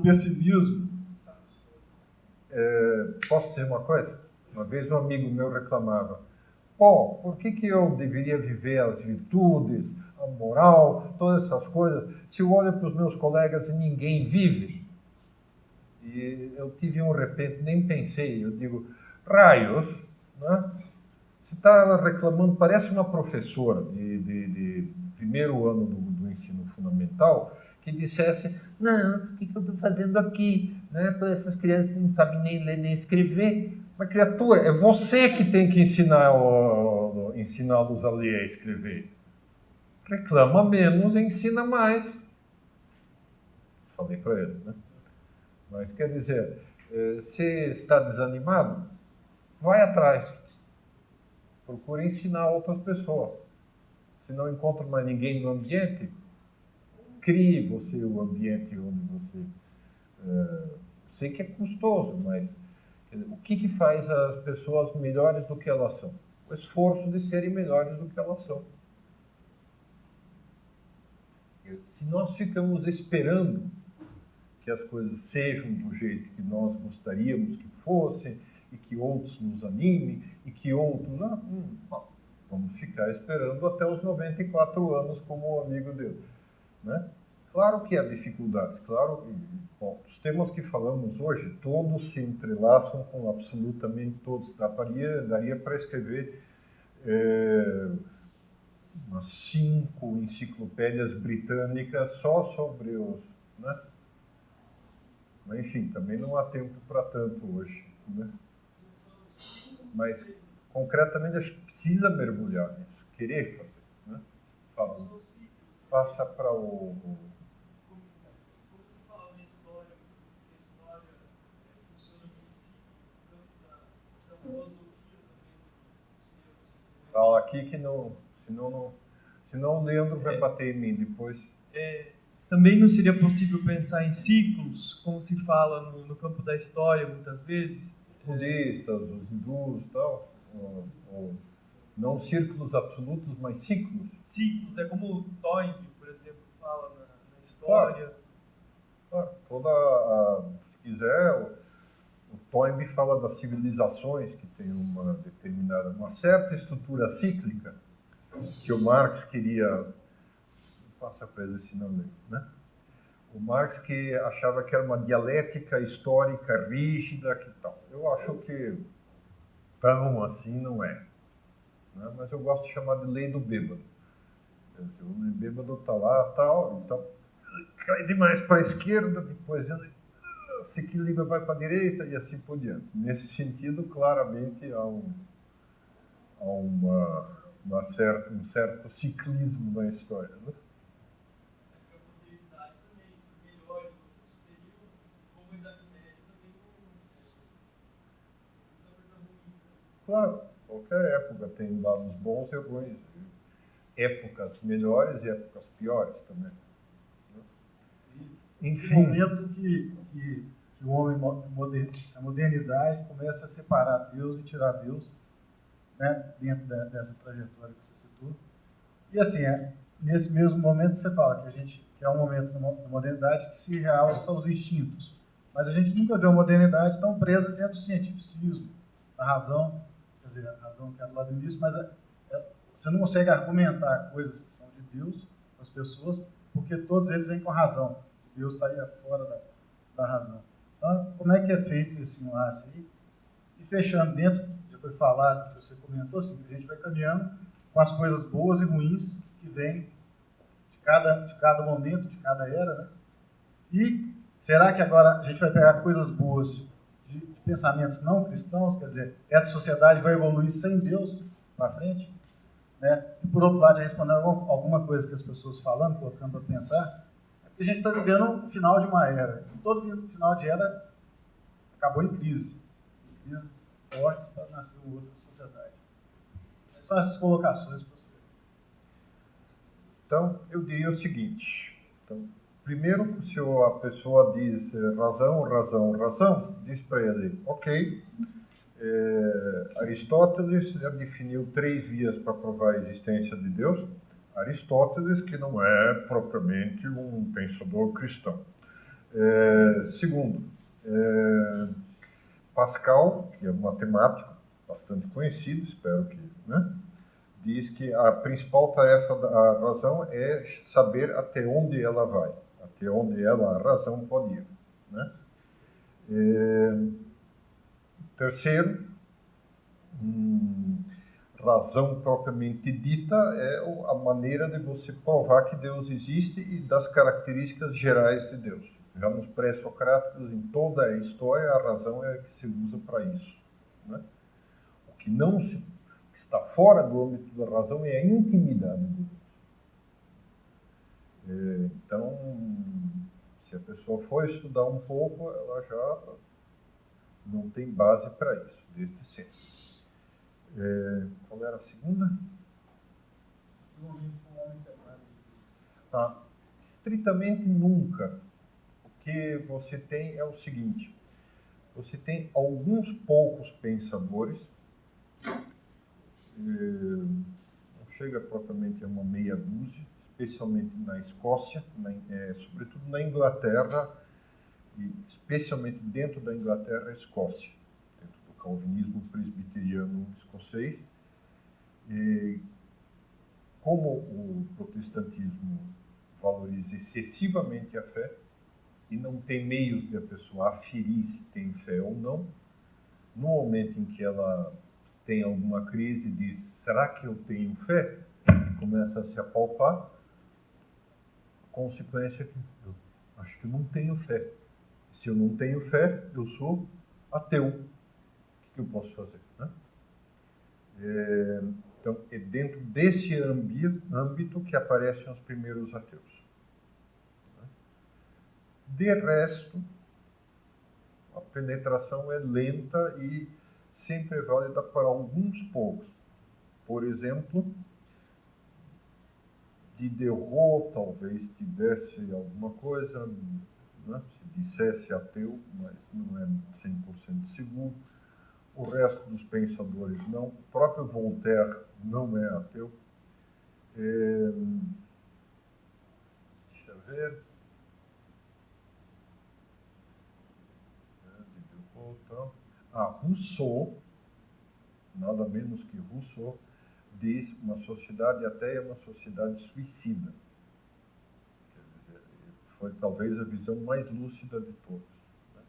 pessimismo. Posso dizer uma coisa? Uma vez um amigo meu reclamava: bom, por que eu deveria viver as virtudes, a moral, todas essas coisas, se eu olho para os meus colegas e ninguém vive? E eu tive um repente, nem pensei, eu digo, raios, né? Você está reclamando, parece uma professora de primeiro ano do ensino fundamental, que dissesse, não, o que eu estou fazendo aqui? Né? Todas essas crianças não sabem nem ler nem escrever. Mas, criatura, é você que tem que ensiná-los a ler e a escrever. Reclama menos e ensina mais. Falei para ele, né? Mas, quer dizer, se está desanimado, vai atrás. Procure ensinar outras pessoas. Se não encontra mais ninguém no ambiente, crie você o ambiente onde você... sei que é custoso, mas o que faz as pessoas melhores do que elas são? O esforço de serem melhores do que elas são. Se nós ficamos esperando que as coisas sejam do jeito que nós gostaríamos que fossem, e que outros nos animem, e que outros... vamos ficar esperando até os 94 anos como o amigo dele, né? Claro que há dificuldades, claro. Bom, os temas que falamos hoje, todos se entrelaçam com absolutamente todos. Daria para escrever umas 5 enciclopédias britânicas só sobre os... né? Mas, enfim, também não há tempo para tanto hoje, né? Mas, concretamente, a gente precisa mergulhar nisso, querer fazer, né? Passa para o... Como se fala na história, a história funciona como no campo da filosofia também. Fala aqui que não... Senão o Leandro vai bater em mim depois. Também não seria possível pensar em ciclos, como se fala no campo da história muitas vezes? Os budistas, os hindus e tal, ou não círculos absolutos, mas ciclos. Ciclos, é como o Toynbee, por exemplo, fala na história. Claro. Se quiser, o Toynbee fala das civilizações que têm uma certa estrutura cíclica, que o Marx queria... Passa para ele esse nome, né? O Marx que achava que era uma dialética histórica rígida, que tal. Eu acho que tão assim não é, né? Mas eu gosto de chamar de lei do bêbado. Quer dizer, o bêbado está lá, tal, então cai demais para a esquerda, depois ele se equilibra, vai para a direita e assim por diante. Nesse sentido, claramente há um certo ciclismo na história, né? Claro, qualquer época tem lados bons e ruins. Épocas melhores e épocas piores também. Enfim. No momento que o homem, a modernidade, começa a separar Deus e tirar Deus, né, dentro dessa trajetória que você citou. E assim, nesse mesmo momento você fala que é um momento da modernidade que se realça os instintos. Mas a gente nunca vê a modernidade tão presa dentro do cientificismo, da razão, quer dizer, a razão que é do lado do início, mas Você não consegue argumentar coisas que são de Deus para as pessoas, porque todos eles vêm com razão. Deus estaria fora da razão. Então, como é que é feito esse enlace aí? E fechando dentro, já foi falado, você comentou, assim, a gente vai caminhando com as coisas boas e ruins que vêm de cada momento, de cada era, né? E será que agora a gente vai pegar coisas boas de pensamentos não cristãos, quer dizer, essa sociedade vai evoluir sem Deus para frente? Né? E por outro lado, já respondendo alguma coisa que as pessoas falando, colocando para pensar, é porque a gente está vivendo o final de uma era. E todo final de era acabou em crise. Em crises fortes para nascer uma outra sociedade. São essas colocações, professor. Então, eu diria o seguinte. Então, primeiro, se a pessoa diz razão, razão, razão, diz para ele, ok, Aristóteles já definiu 3 vias para provar a existência de Deus. Aristóteles, que não é propriamente um pensador cristão. Segundo, Pascal, que é um matemático bastante conhecido, espero que, né, diz que a principal tarefa da razão é saber até onde ela vai, até onde a razão pode ir, né? Terceiro, razão propriamente dita é a maneira de você provar que Deus existe e das características gerais de Deus. Já nos pré-socráticos, em toda a história, a razão é a que se usa para isso, né? O que está fora do âmbito da razão é a intimidade de Deus. Então, se a pessoa for estudar um pouco, ela já não tem base para isso, desde sempre. Qual era a segunda? Estritamente nunca. O que você tem é o seguinte: você tem alguns poucos pensadores, não chega propriamente a uma meia dúzia, especialmente na Escócia, sobretudo na Inglaterra, e especialmente dentro da Inglaterra e Escócia, dentro do calvinismo presbiteriano escocês. E como o protestantismo valoriza excessivamente a fé e não tem meios de a pessoa aferir se tem fé ou não, no momento em que ela tem alguma crise e diz, será que eu tenho fé? E começa a se apalpar, a consequência é que eu acho que eu não tenho fé. Se eu não tenho fé, eu sou ateu. O que eu posso fazer, né? Então, é dentro desse âmbito que aparecem os primeiros ateus. De resto, a penetração é lenta e sempre é válida para alguns poucos. Por exemplo, Diderot talvez tivesse alguma coisa, né, se dissesse ateu, mas não é 100% seguro. O resto dos pensadores não. O próprio Voltaire não é ateu. Deixa eu ver. Rousseau, nada menos que Rousseau, diz uma sociedade ateia é uma sociedade suicida. Quer dizer, foi talvez a visão mais lúcida de todos, né?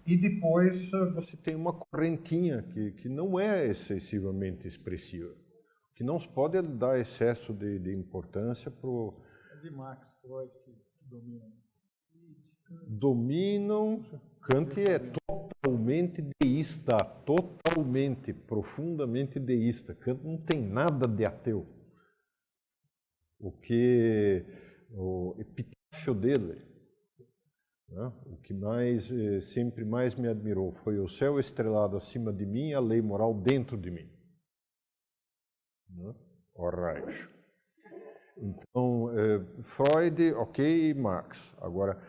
E depois você tem uma correntinha que não é excessivamente expressiva, que não se pode dar excesso de importância para o... De Marx, Freud, que dominam. Dominam. Kant é totalmente deísta, totalmente, profundamente deísta. Kant não tem nada de ateu. O epitáfio dele, né? O que sempre mais me admirou foi o céu estrelado acima de mim e a lei moral dentro de mim. Né? Alright. Então, Freud, ok, Marx. Agora,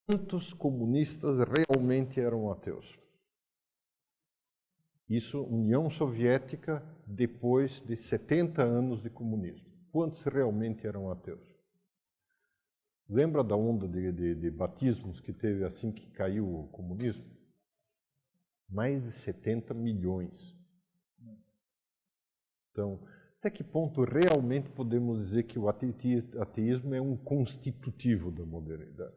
quantos comunistas realmente eram ateus? Isso, União Soviética, depois de 70 anos de comunismo. Quantos realmente eram ateus? Lembra da onda de batismos que teve assim que caiu o comunismo? Mais de 70 milhões. Então, até que ponto realmente podemos dizer que o ateísmo é um constitutivo da modernidade?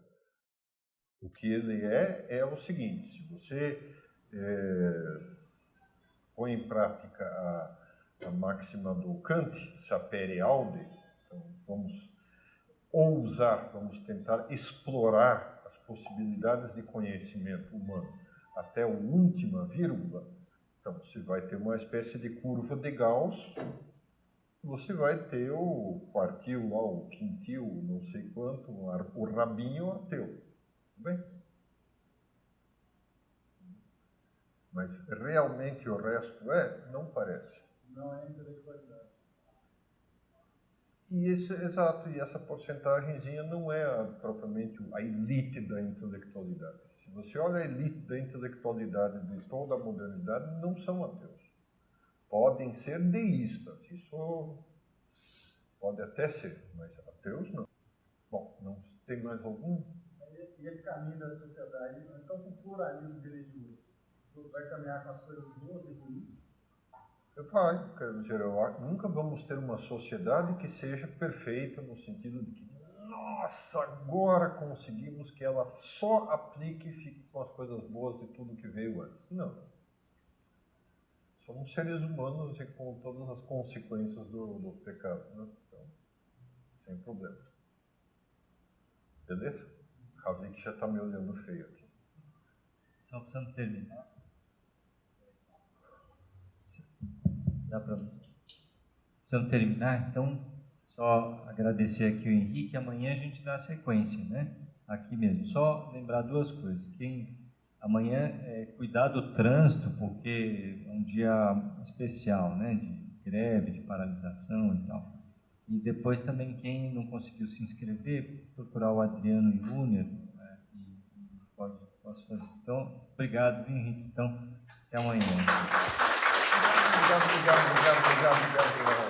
O que ele é o seguinte: se você põe em prática a máxima do Kant, sapere aude, então vamos ousar, vamos tentar explorar as possibilidades de conhecimento humano até a última vírgula, então você vai ter uma espécie de curva de Gauss, você vai ter o quartil lá, o quintil, não sei quanto, o rabinho ateu. Tudo bem? Mas realmente o resto não parece. Não é intelectualidade. Exato, e essa porcentagemzinha não é propriamente a elite da intelectualidade. Se você olha a elite da intelectualidade de toda a modernidade, não são ateus. Podem ser deístas, isso pode até ser, mas ateus não. Bom, não tem mais algum? E esse caminho da sociedade, então, com o pluralismo religioso, vai caminhar com as coisas boas e ruins? Vai, quer dizer, nunca vamos ter uma sociedade que seja perfeita no sentido de que, nossa, agora conseguimos que ela só aplique e fique com as coisas boas de tudo que veio antes. Não. Somos seres humanos e com todas as consequências do pecado, né? Então, sem problema. Beleza? Ravik já está me olhando feio aqui. Só precisamos terminar. Dá para... Precisamos terminar, então só agradecer aqui o Henrique. Amanhã a gente dá a sequência, né? Aqui mesmo. Só lembrar duas coisas. Amanhã cuidar do trânsito, porque é um dia especial, né? De greve, de paralisação e tal. E depois também quem não conseguiu se inscrever, procurar o Adriano Júnior, né? E posso fazer. Então, obrigado, Henrique. Então, até amanhã. Obrigado.